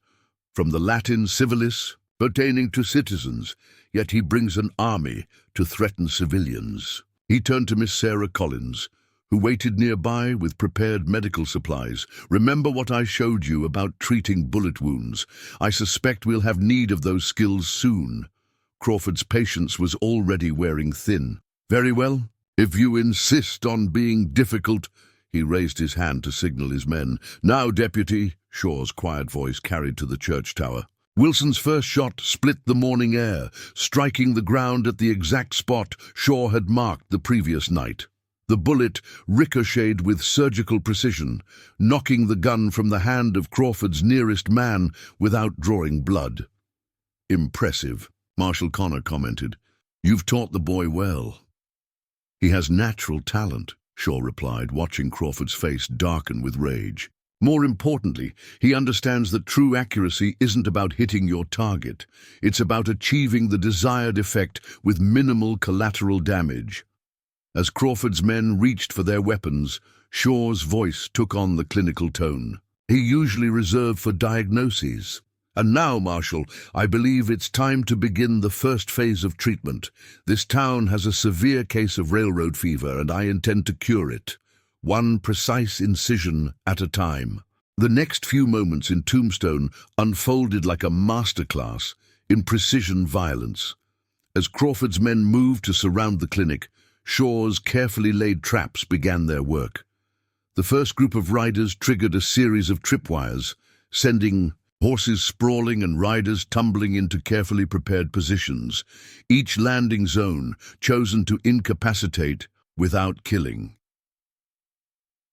from the Latin civilis, pertaining to citizens, yet he brings an army to threaten civilians." He turned to Miss Sarah Collins, who waited nearby with prepared medical supplies. "Remember what I showed you about treating bullet wounds? I suspect we'll have need of those skills soon." Crawford's patience was already wearing thin. "Very well, if you insist on being difficult." He raised his hand to signal his men. "Now, Deputy," Shaw's quiet voice carried to the church tower. Wilson's first shot split the morning air, striking the ground at the exact spot Shaw had marked the previous night. The bullet ricocheted with surgical precision, knocking the gun from the hand of Crawford's nearest man without drawing blood. "Impressive," Marshal Connor commented. "You've taught the boy well." "He has natural talent," Shaw replied, watching Crawford's face darken with rage. "More importantly, he understands that true accuracy isn't about hitting your target. It's about achieving the desired effect with minimal collateral damage." As Crawford's men reached for their weapons, Shaw's voice took on the clinical tone he usually reserved for diagnoses. "And now, Marshal, I believe it's time to begin the first phase of treatment. This town has a severe case of railroad fever, and I intend to cure it, one precise incision at a time." The next few moments in Tombstone unfolded like a masterclass in precision violence. As Crawford's men moved to surround the clinic, Shaw's carefully laid traps began their work. The first group of riders triggered a series of tripwires, sending horses sprawling and riders tumbling into carefully prepared positions, each landing zone chosen to incapacitate without killing.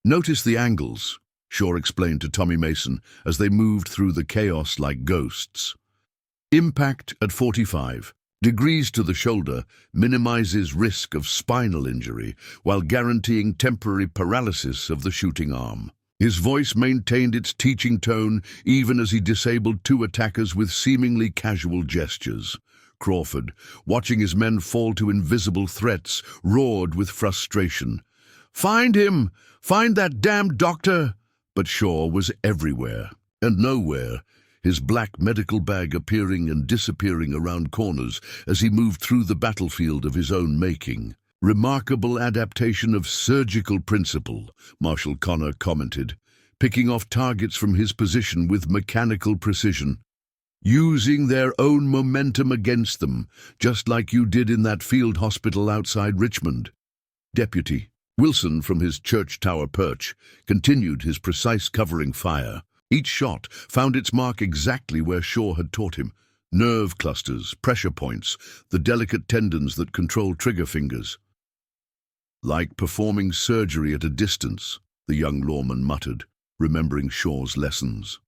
"Notice the angles," Shaw explained to Tommy Mason as they moved through the chaos like ghosts. "Impact at 45 degrees to the shoulder minimizes risk of spinal injury while guaranteeing temporary paralysis of the shooting arm." His voice maintained its teaching tone even as he disabled two attackers with seemingly casual gestures. Crawford, watching his men fall to invisible threats, roared with frustration. "Find him! Find that damned doctor!" But Shaw was everywhere and nowhere, his black medical bag appearing and disappearing around corners as he moved through the battlefield of his own making. "Remarkable adaptation of surgical principle," Marshal Connor commented, picking off targets from his position with mechanical precision. "Using their own momentum against them, just like you did in that field hospital outside Richmond." Deputy Wilson, from his church tower perch, continued his precise covering fire. Each shot found its mark exactly where Shaw had taught him. Nerve clusters, pressure points, the delicate tendons that control trigger fingers. "Like performing surgery at a distance," the young lawman muttered, remembering Shaw's lessons.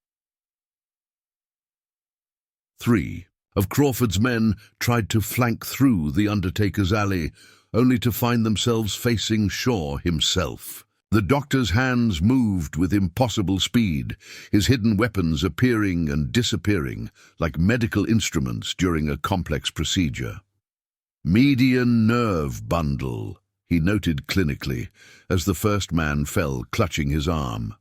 3 of Crawford's men tried to flank through the Undertaker's alley, only to find themselves facing Shaw himself. The doctor's hands moved with impossible speed, his hidden weapons appearing and disappearing like medical instruments during a complex procedure. "Median nerve bundle," he noted clinically as the first man fell, clutching his arm.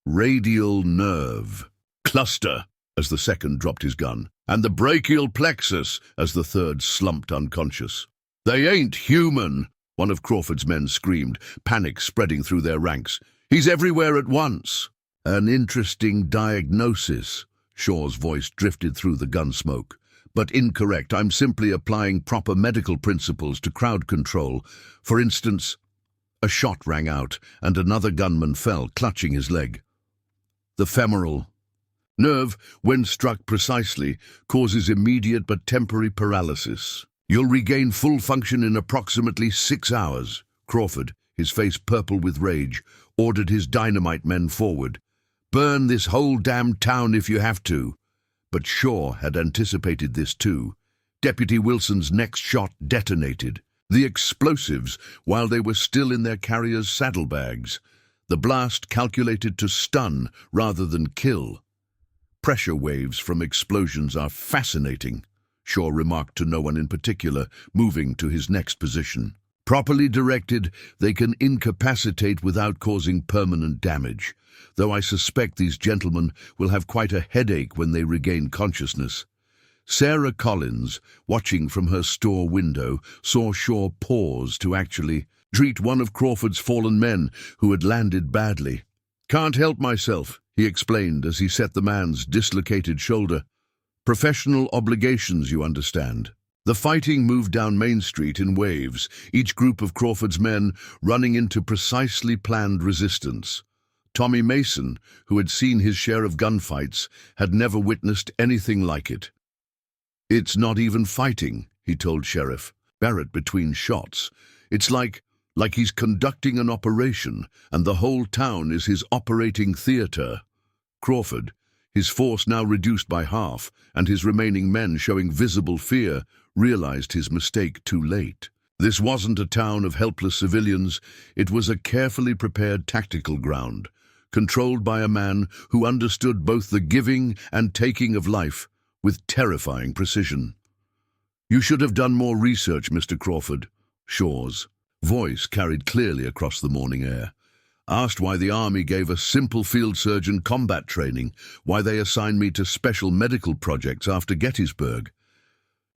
"Radial nerve cluster," as the second dropped his gun, and the brachial plexus as the third slumped unconscious. "They ain't human," one of Crawford's men screamed, panic spreading through their ranks. "He's everywhere at once." "An interesting diagnosis," Shaw's voice drifted through the gun smoke. "But incorrect. I'm simply applying proper medical principles to crowd control. For instance..." A shot rang out, and another gunman fell, clutching his leg. The femoral nerve, when struck precisely, causes immediate but temporary paralysis. "You'll regain full function in approximately 6 hours." Crawford, his face purple with rage, ordered his dynamite men forward. "Burn this whole damn town if you have to." But Shaw had anticipated this too. Deputy Wilson's next shot detonated. The explosives, while they were still in their carriers' saddlebags. The blast calculated to stun rather than kill. "Pressure waves from explosions are fascinating," Shaw remarked to no one in particular, moving to his next position. "Properly directed, they can incapacitate without causing permanent damage, though I suspect these gentlemen will have quite a headache when they regain consciousness." Sarah Collins, watching from her store window, saw Shaw pause to actually treat one of Crawford's fallen men who had landed badly. "Can't help myself," he explained as he set the man's dislocated shoulder. "Professional obligations, you understand." The fighting moved down Main Street in waves, each group of Crawford's men running into precisely planned resistance. Tommy Mason, who had seen his share of gunfights, had never witnessed anything like it. "It's not even fighting," he told Sheriff Barrett between shots. "It's like like he's conducting an operation, and the whole town is his operating theatre. Crawford, his force now reduced by half, and his remaining men showing visible fear, realized his mistake too late. This wasn't a town of helpless civilians, it was a carefully prepared tactical ground, controlled by a man who understood both the giving and taking of life with terrifying precision. "You should have done more research, Mr. Crawford." Shaw's voice carried clearly across the morning air. "Asked why the Army gave a simple field surgeon combat training, why they assigned me to special medical projects after Gettysburg."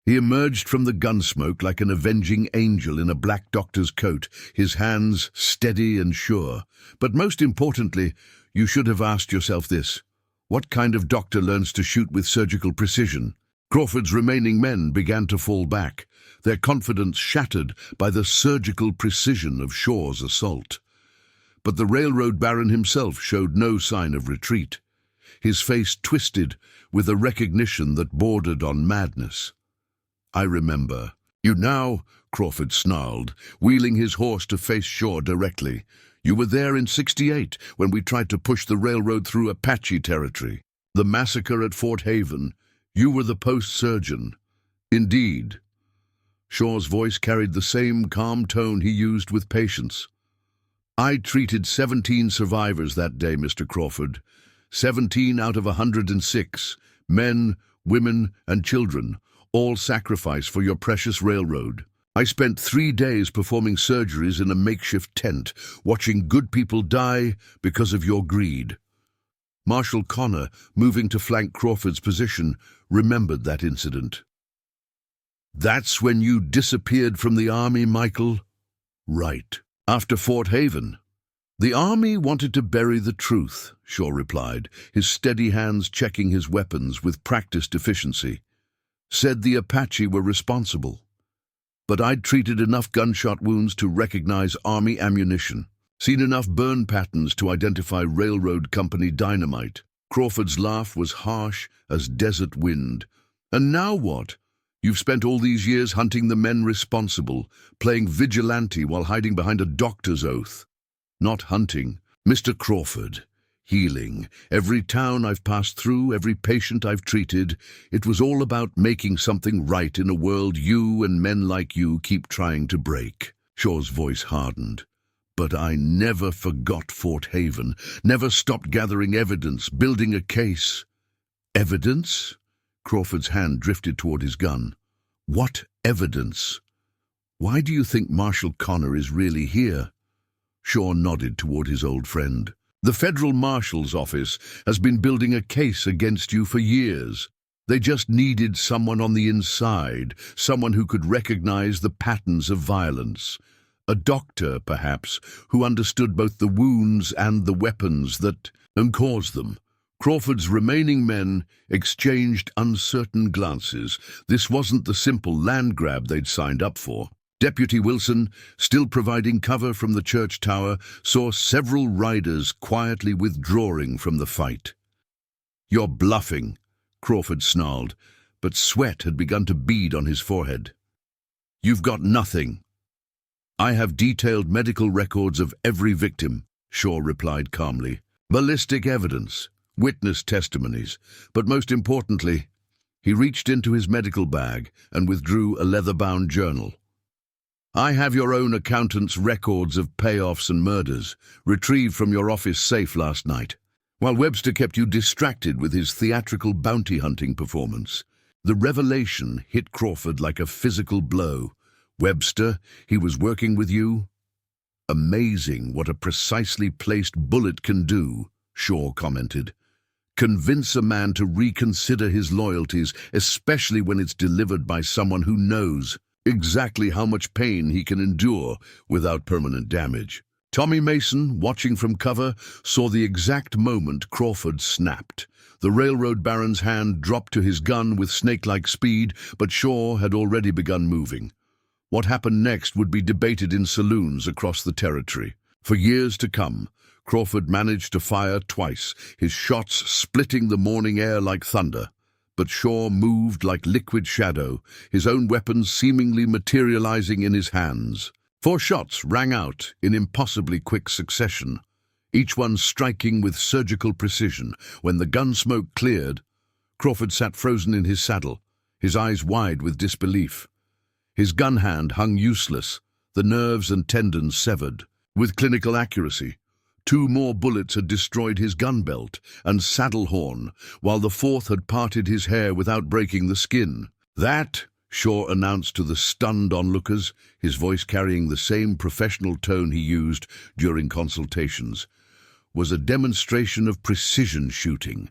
He emerged from the gunsmoke like an avenging angel in a black doctor's coat, his hands steady and sure. "But most importantly, you should have asked yourself this: what kind of doctor learns to shoot with surgical precision?" Crawford's remaining men began to fall back, their confidence shattered by the surgical precision of Shaw's assault. But the railroad baron himself showed no sign of retreat. His face twisted with a recognition that bordered on madness. "I remember." "You now," Crawford snarled, wheeling his horse to face Shaw directly. "You were there in '68 when we tried to push the railroad through Apache territory. The massacre at Fort Haven. You were the post-surgeon." "Indeed." Shaw's voice carried the same calm tone he used with patience. "I treated 17 survivors that day, Mr. Crawford. 17 out of 106. Men, women, and children, all sacrificed for your precious railroad. I spent 3 days performing surgeries in a makeshift tent, watching good people die because of your greed." Marshal Connor, moving to flank Crawford's position, remembered that incident. "That's when you disappeared from the Army, Michael?" "Right. After Fort Haven." "The Army wanted to bury the truth," Shaw replied, his steady hands checking his weapons with practiced efficiency. "Said the Apache were responsible. But I'd treated enough gunshot wounds to recognize Army ammunition. Seen enough burn patterns to identify railroad company dynamite." Crawford's laugh was harsh as desert wind. "And now what? You've spent all these years hunting the men responsible, playing vigilante while hiding behind a doctor's oath." "Not hunting, Mr. Crawford. Healing. Every town I've passed through, every patient I've treated, it was all about making something right in a world you and men like you keep trying to break." Shaw's voice hardened. "But I never forgot Fort Haven, never stopped gathering evidence, building a case." "Evidence?" Crawford's hand drifted toward his gun. "What evidence? Why do you think Marshal Connor is really here?" Shaw nodded toward his old friend. "The Federal Marshal's office has been building a case against you for years. They just needed someone on the inside, someone who could recognize the patterns of violence. A doctor, perhaps, who understood both the wounds and the weapons that caused them." Crawford's remaining men exchanged uncertain glances. This wasn't the simple land grab they'd signed up for. Deputy Wilson, still providing cover from the church tower, saw several riders quietly withdrawing from the fight. "You're bluffing," Crawford snarled, but sweat had begun to bead on his forehead. "You've got nothing." "I have detailed medical records of every victim," Shaw replied calmly. "Ballistic evidence, witness testimonies, but most importantly," he reached into his medical bag and withdrew a leather-bound journal. "I have your own accountant's records of payoffs and murders, retrieved from your office safe last night, while Webster kept you distracted with his theatrical bounty hunting performance." The revelation hit Crawford like a physical blow. "Webster, he was working with you?" "Amazing what a precisely placed bullet can do," Shaw commented. "Convince a man to reconsider his loyalties, especially when it's delivered by someone who knows exactly how much pain he can endure without permanent damage." Tommy Mason, watching from cover, saw the exact moment Crawford snapped. The railroad baron's hand dropped to his gun with snake-like speed, but Shaw had already begun moving. What happened next would be debated in saloons across the territory. For years to come, Crawford managed to fire twice, his shots splitting the morning air like thunder. But Shaw moved like liquid shadow, his own weapons seemingly materializing in his hands. 4 shots rang out in impossibly quick succession, each one striking with surgical precision. When the gun smoke cleared, Crawford sat frozen in his saddle, his eyes wide with disbelief. His gun hand hung useless, the nerves and tendons severed. With clinical accuracy, 2 more bullets had destroyed his gun belt and saddle horn, while the 4th had parted his hair without breaking the skin. "That," Shaw announced to the stunned onlookers, his voice carrying the same professional tone he used during consultations, "was a demonstration of precision shooting.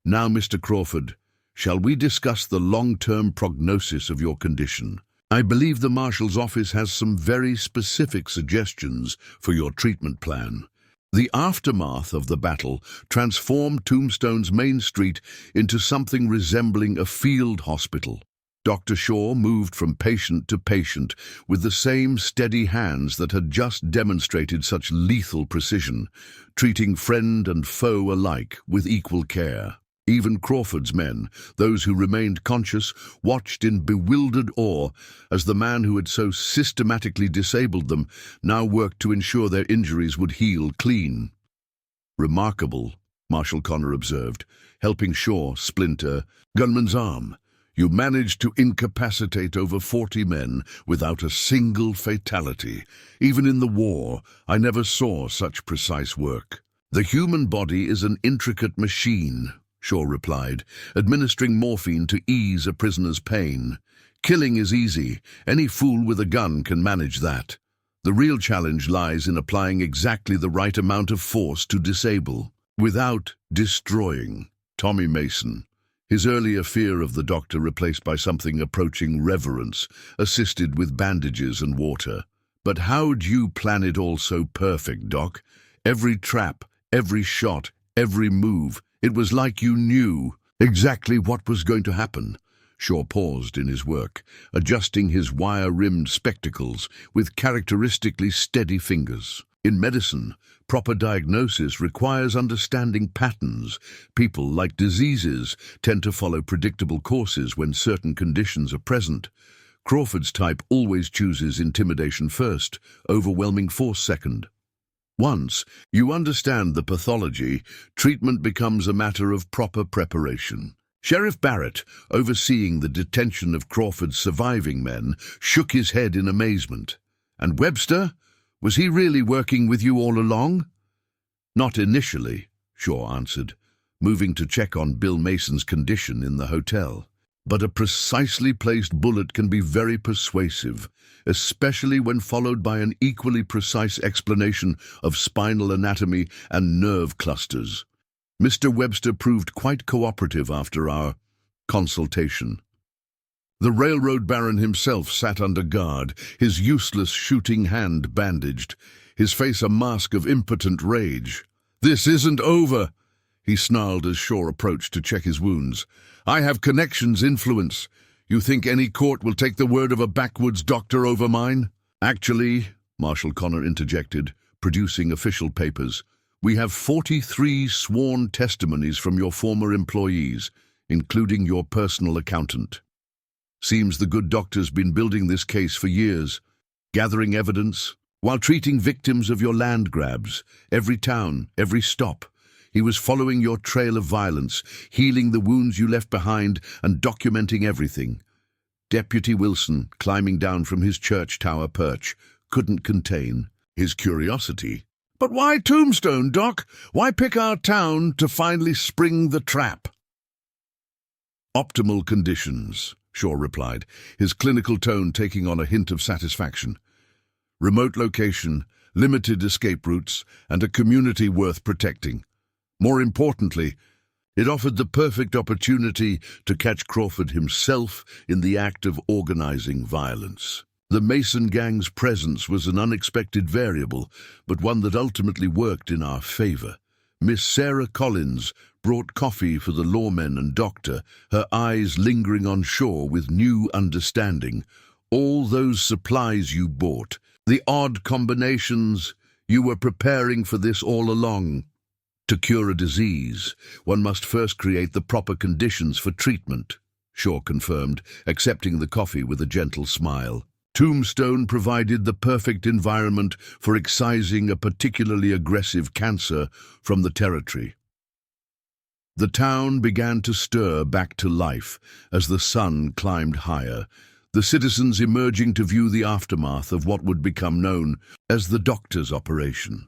Now, Mr. Crawford, shall we discuss the long-term prognosis of your condition? I believe the Marshal's office has some very specific suggestions for your treatment plan." The aftermath of the battle transformed Tombstone's main street into something resembling a field hospital. Dr. Shaw moved from patient to patient with the same steady hands that had just demonstrated such lethal precision, treating friend and foe alike with equal care. Even Crawford's men, those who remained conscious, watched in bewildered awe as the man who had so systematically disabled them now worked to ensure their injuries would heal clean. "Remarkable," Marshal Connor observed, helping Shaw splinter gunman's arm. "You managed to incapacitate over 40 men without a single fatality. Even in the war, I never saw such precise work." "The human body is an intricate machine," Shaw replied, administering morphine to ease a prisoner's pain. "Killing is easy. Any fool with a gun can manage that. The real challenge lies in applying exactly the right amount of force to disable, without destroying." Tommy Mason, his earlier fear of the doctor replaced by something approaching reverence, assisted with bandages and water. "But how'd you plan it all so perfect, Doc? Every trap, every shot, every move. It was like you knew exactly what was going to happen." Shaw paused in his work, adjusting his wire-rimmed spectacles with characteristically steady fingers. In medicine, proper diagnosis requires understanding patterns. People, like diseases, tend to follow predictable courses when certain conditions are present. Crawford's type always chooses intimidation first, overwhelming force second. Once you understand the pathology, treatment becomes a matter of proper preparation. Sheriff Barrett, overseeing the detention of Crawford's surviving men, shook his head in amazement. "And Webster? Was he really working with you all along?" "Not initially," Shaw answered, moving to check on Bill Mason's condition in the hotel. "But a precisely placed bullet can be very persuasive, especially when followed by an equally precise explanation of spinal anatomy and nerve clusters. Mr. Webster proved quite cooperative after our consultation." The railroad baron himself sat under guard, his useless shooting hand bandaged, his face a mask of impotent rage. "This isn't over," he snarled as Shaw approached to check his wounds. "I have connections, influence. You think any court will take the word of a backwoods doctor over mine?" "Actually," Marshal Connor interjected, producing official papers, "we have 43 sworn testimonies from your former employees, including your personal accountant. Seems the good doctor's been building this case for years, gathering evidence, while treating victims of your land grabs, every town, every stop. He was following your trail of violence, healing the wounds you left behind and documenting everything." Deputy Wilson, climbing down from his church tower perch, couldn't contain his curiosity. "But why Tombstone, Doc? Why pick our town to finally spring the trap?" "Optimal conditions," Shaw replied, his clinical tone taking on a hint of satisfaction. "Remote location, limited escape routes, and a community worth protecting. More importantly, it offered the perfect opportunity to catch Crawford himself in the act of organizing violence. The Mason gang's presence was an unexpected variable, but one that ultimately worked in our favor. Miss Sarah Collins brought coffee for the lawmen and doctor, her eyes lingering on Shaw with new understanding. All those supplies you bought, the odd combinations, you were preparing for this all along. To cure a disease, one must first create the proper conditions for treatment, Shaw confirmed, accepting the coffee with a gentle smile. Tombstone provided the perfect environment for excising a particularly aggressive cancer from the territory. The town began to stir back to life as the sun climbed higher, the citizens emerging to view the aftermath of what would become known as the Doctor's Operation.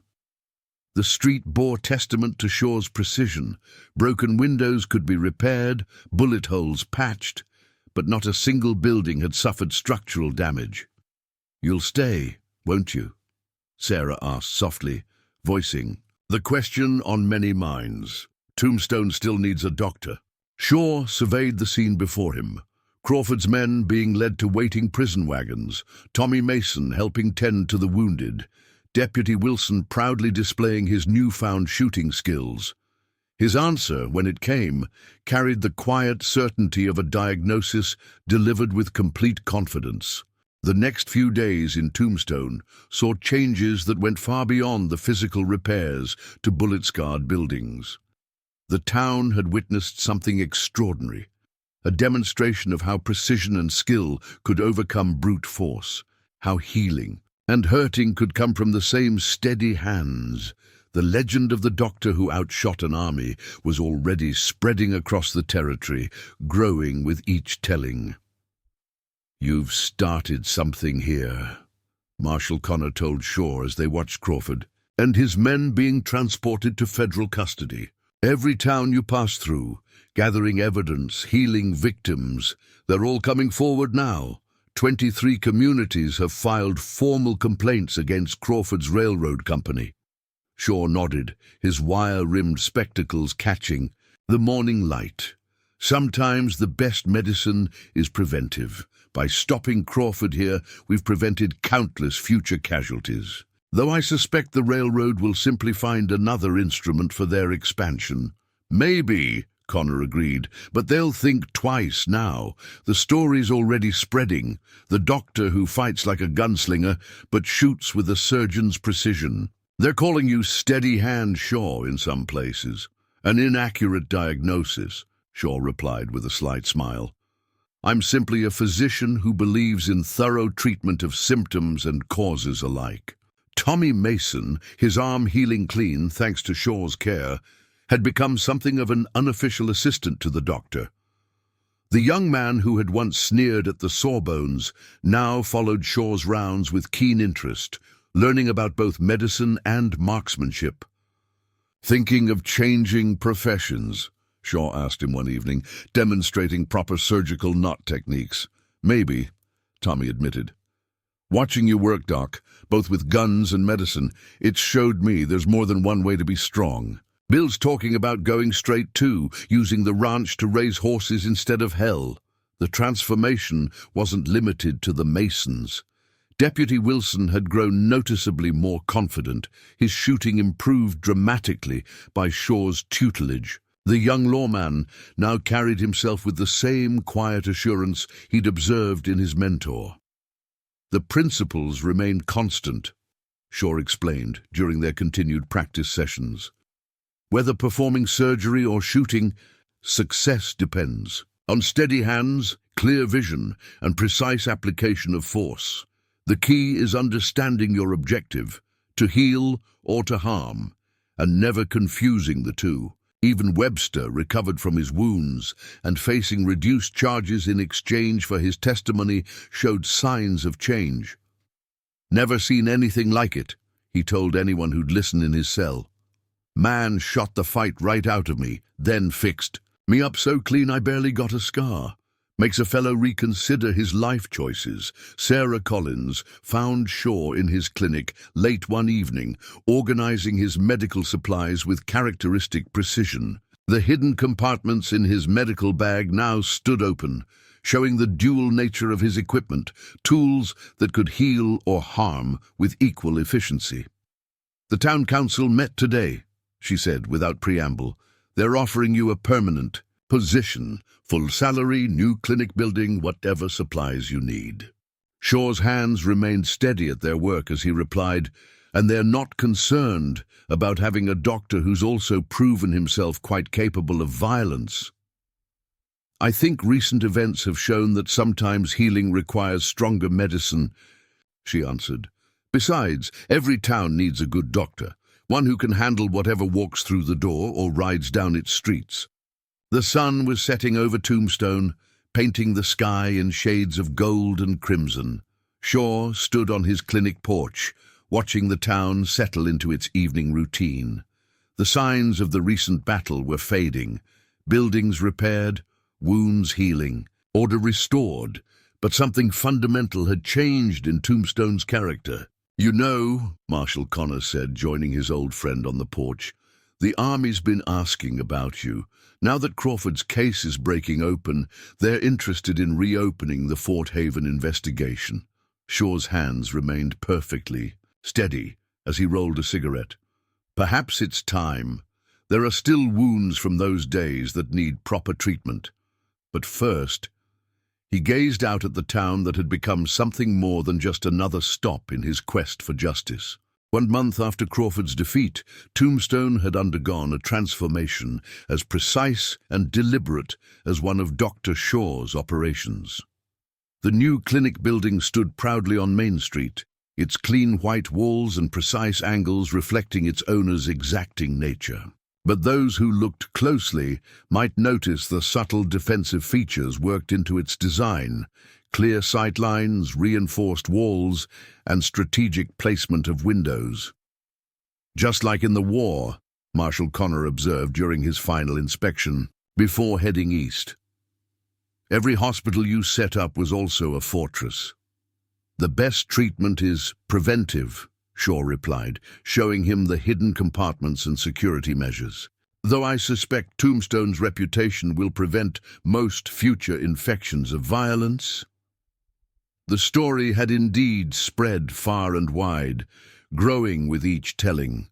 The street bore testament to Shaw's precision. Broken windows could be repaired, bullet holes patched, but not a single building had suffered structural damage. "You'll stay, won't you?" Sarah asked softly, voicing the question on many minds. Tombstone still needs a doctor. Shaw surveyed the scene before him. Crawford's men being led to waiting prison wagons, Tommy Mason helping tend to the wounded, Deputy Wilson proudly displaying his newfound shooting skills. His answer, when it came, carried the quiet certainty of a diagnosis delivered with complete confidence. The next few days in Tombstone saw changes that went far beyond the physical repairs to bullet-scarred buildings. The town had witnessed something extraordinary, a demonstration of how precision and skill could overcome brute force, how healing and hurting could come from the same steady hands. The legend of the doctor who outshot an army was already spreading across the territory, growing with each telling. "You've started something here," Marshal Connor told Shaw as they watched Crawford and his men being transported to federal custody. "Every town you pass through, gathering evidence, healing victims, they're all coming forward now. 23 communities have filed formal complaints against Crawford's railroad company." Shaw nodded, his wire-rimmed spectacles catching the morning light. "Sometimes the best medicine is preventive. By stopping Crawford here, we've prevented countless future casualties. Though I suspect the railroad will simply find another instrument for their expansion." "Maybe," Connor agreed, "but they'll think twice now. The story's already spreading. The doctor who fights like a gunslinger, but shoots with a surgeon's precision. They're calling you Steady Hand Shaw in some places." "An inaccurate diagnosis," Shaw replied with a slight smile. "I'm simply a physician who believes in thorough treatment of symptoms and causes alike." Tommy Mason, his arm healing clean thanks to Shaw's care, had become something of an unofficial assistant to the doctor. The young man who had once sneered at the sawbones now followed Shaw's rounds with keen interest, learning about both medicine and marksmanship. "Thinking of changing professions?" Shaw asked him one evening, demonstrating proper surgical knot techniques. "Maybe," Tommy admitted. "Watching you work, Doc, both with guns and medicine, it showed me there's more than one way to be strong. Bill's talking about going straight too, using the ranch to raise horses instead of hell." The transformation wasn't limited to the Masons. Deputy Wilson had grown noticeably more confident, his shooting improved dramatically by Shaw's tutelage. The young lawman now carried himself with the same quiet assurance he'd observed in his mentor. "The principles remained constant," Shaw explained during their continued practice sessions. "Whether performing surgery or shooting, success depends on steady hands, clear vision, and precise application of force. The key is understanding your objective, to heal or to harm, and never confusing the two." Even Webster recovered from his wounds and, facing reduced charges in exchange for his testimony, showed signs of change. "Never seen anything like it," he told anyone who'd listen in his cell. "Man shot the fight right out of me, then fixed me up so clean I barely got a scar. Makes a fellow reconsider his life choices." Sarah Collins found Shaw in his clinic late one evening, organizing his medical supplies with characteristic precision. The hidden compartments in his medical bag now stood open, showing the dual nature of his equipment, tools that could heal or harm with equal efficiency. "The town council met today," she said without preamble. "They're offering you a permanent position, full salary, new clinic building, whatever supplies you need." Shaw's hands remained steady at their work as he replied, "And they're not concerned about having a doctor who's also proven himself quite capable of violence." I think recent events have shown that sometimes healing requires stronger medicine, she answered. Besides, every town needs a good doctor, one who can handle whatever walks through the door or rides down its streets. The sun was setting over Tombstone, painting the sky in shades of gold and crimson. Shaw stood on his clinic porch, watching the town settle into its evening routine. The signs of the recent battle were fading, buildings repaired, wounds healing, order restored, but something fundamental had changed in Tombstone's character. "You know," Marshal Connor said, joining his old friend on the porch, "the Army's been asking about you. Now that Crawford's case is breaking open, they're interested in reopening the Fort Haven investigation." Shaw's hands remained perfectly steady as he rolled a cigarette. "Perhaps it's time. There are still wounds from those days that need proper treatment. But first," he gazed out at the town that had become something more than just another stop in his quest for justice. 1 month after Crawford's defeat, Tombstone had undergone a transformation as precise and deliberate as one of Dr. Shaw's operations. The new clinic building stood proudly on Main Street, its clean white walls and precise angles reflecting its owner's exacting nature. But those who looked closely might notice the subtle defensive features worked into its design: clear sight lines, reinforced walls, and strategic placement of windows. "Just like in the war," Marshal Connor observed during his final inspection, before heading east. "Every hospital you set up was also a fortress." "The best treatment is preventive," Shaw replied, showing him the hidden compartments and security measures. "Though I suspect Tombstone's reputation will prevent most future infections of violence." The story had indeed spread far and wide, growing with each telling.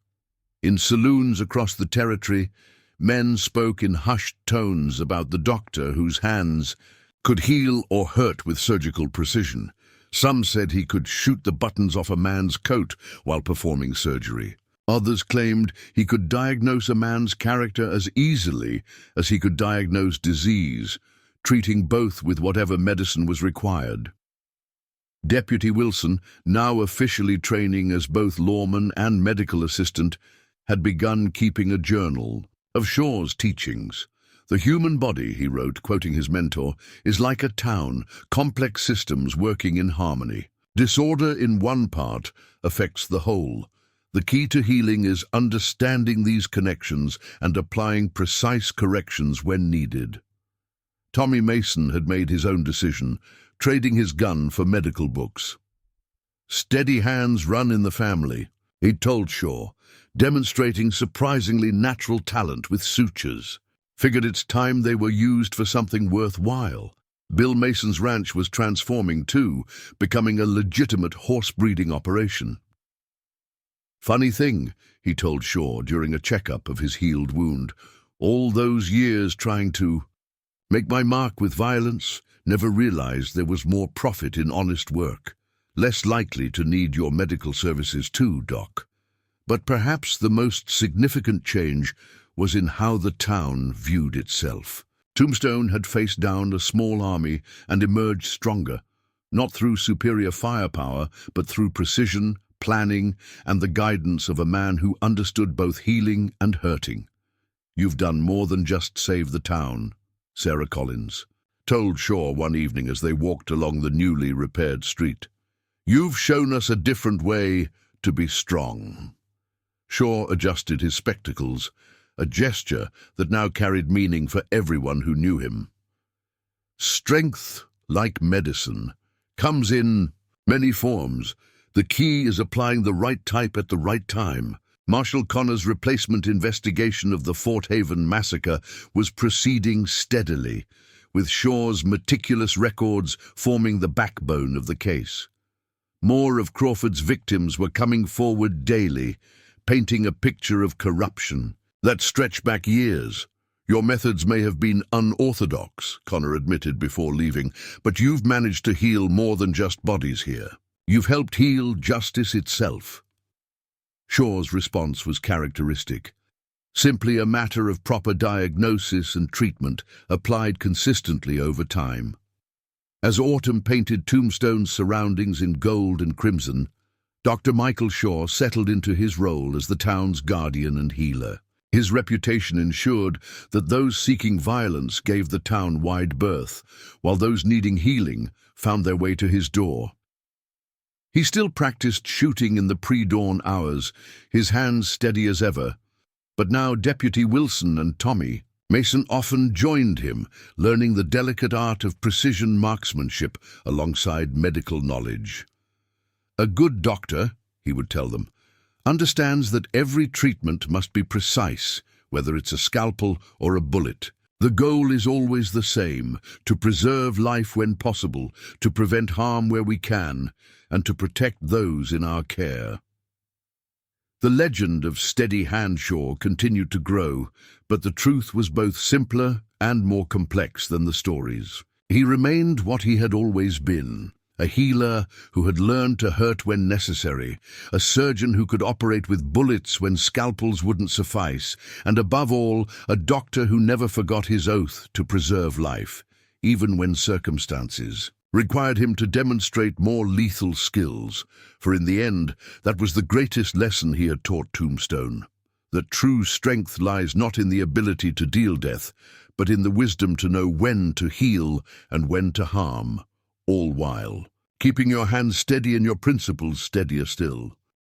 In saloons across the territory, men spoke in hushed tones about the doctor whose hands could heal or hurt with surgical precision. Some said he could shoot the buttons off a man's coat while performing surgery. Others claimed he could diagnose a man's character as easily as he could diagnose disease, treating both with whatever medicine was required. Deputy Wilson, now officially training as both lawman and medical assistant, had begun keeping a journal of Shaw's teachings. "The human body," he wrote, quoting his mentor, "is like a town, complex systems working in harmony. Disorder in one part affects the whole. The key to healing is understanding these connections and applying precise corrections when needed." Tommy Mason had made his own decision, trading his gun for medical books. "Steady hands run in the family," he'd told Shaw, demonstrating surprisingly natural talent with sutures. Figured it's time they were used for something worthwhile. Bill Mason's ranch was transforming too, becoming a legitimate horse-breeding operation. "Funny thing," he told Shaw during a checkup of his healed wound, "all those years trying to make my mark with violence, never realized there was more profit in honest work. Less likely to need your medical services too, Doc." But perhaps the most significant change was in how the town viewed itself. Tombstone had faced down a small army and emerged stronger, not through superior firepower, but through precision, planning, and the guidance of a man who understood both healing and hurting. "You've done more than just save the town," Sarah Collins told Shaw one evening as they walked along the newly repaired street. "You've shown us a different way to be strong." Shaw adjusted his spectacles, a gesture that now carried meaning for everyone who knew him. "Strength, like medicine, comes in many forms. The key is applying the right type at the right time." Marshal Connor's replacement investigation of the Fort Haven massacre was proceeding steadily, with Shaw's meticulous records forming the backbone of the case. More of Crawford's victims were coming forward daily, painting a picture of corruption that stretched back years. "Your methods may have been unorthodox," Connor admitted before leaving, "but you've managed to heal more than just bodies here. You've helped heal justice itself." Shaw's response was characteristic. simply a matter of proper diagnosis and treatment applied consistently over time. As autumn painted Tombstone's surroundings in gold and crimson, Dr. Michael Shaw settled into his role as the town's guardian and healer. His reputation ensured that those seeking violence gave the town wide berth, while those needing healing found their way to his door. He still practiced shooting in the pre-dawn hours, his hands steady as ever, but now Deputy Wilson and Tommy Mason often joined him, learning the delicate art of precision marksmanship alongside medical knowledge. A good doctor, he would tell them, understands that every treatment must be precise, whether it's a scalpel or a bullet. The goal is always the same: to preserve life when possible, to prevent harm where we can, and to protect those in our care. The legend of Steady Hand Shaw continued to grow, but the truth was both simpler and more complex than the stories. He remained what he had always been: a healer who had learned to hurt when necessary, a surgeon who could operate with bullets when scalpels wouldn't suffice, and above all, a doctor who never forgot his oath to preserve life, even when circumstances required him to demonstrate more lethal skills. For in the end, that was the greatest lesson he had taught Tombstone: that true strength lies not in the ability to deal death, but in the wisdom to know when to heal and when to harm, all while keeping your hands steady and your principles steadier still.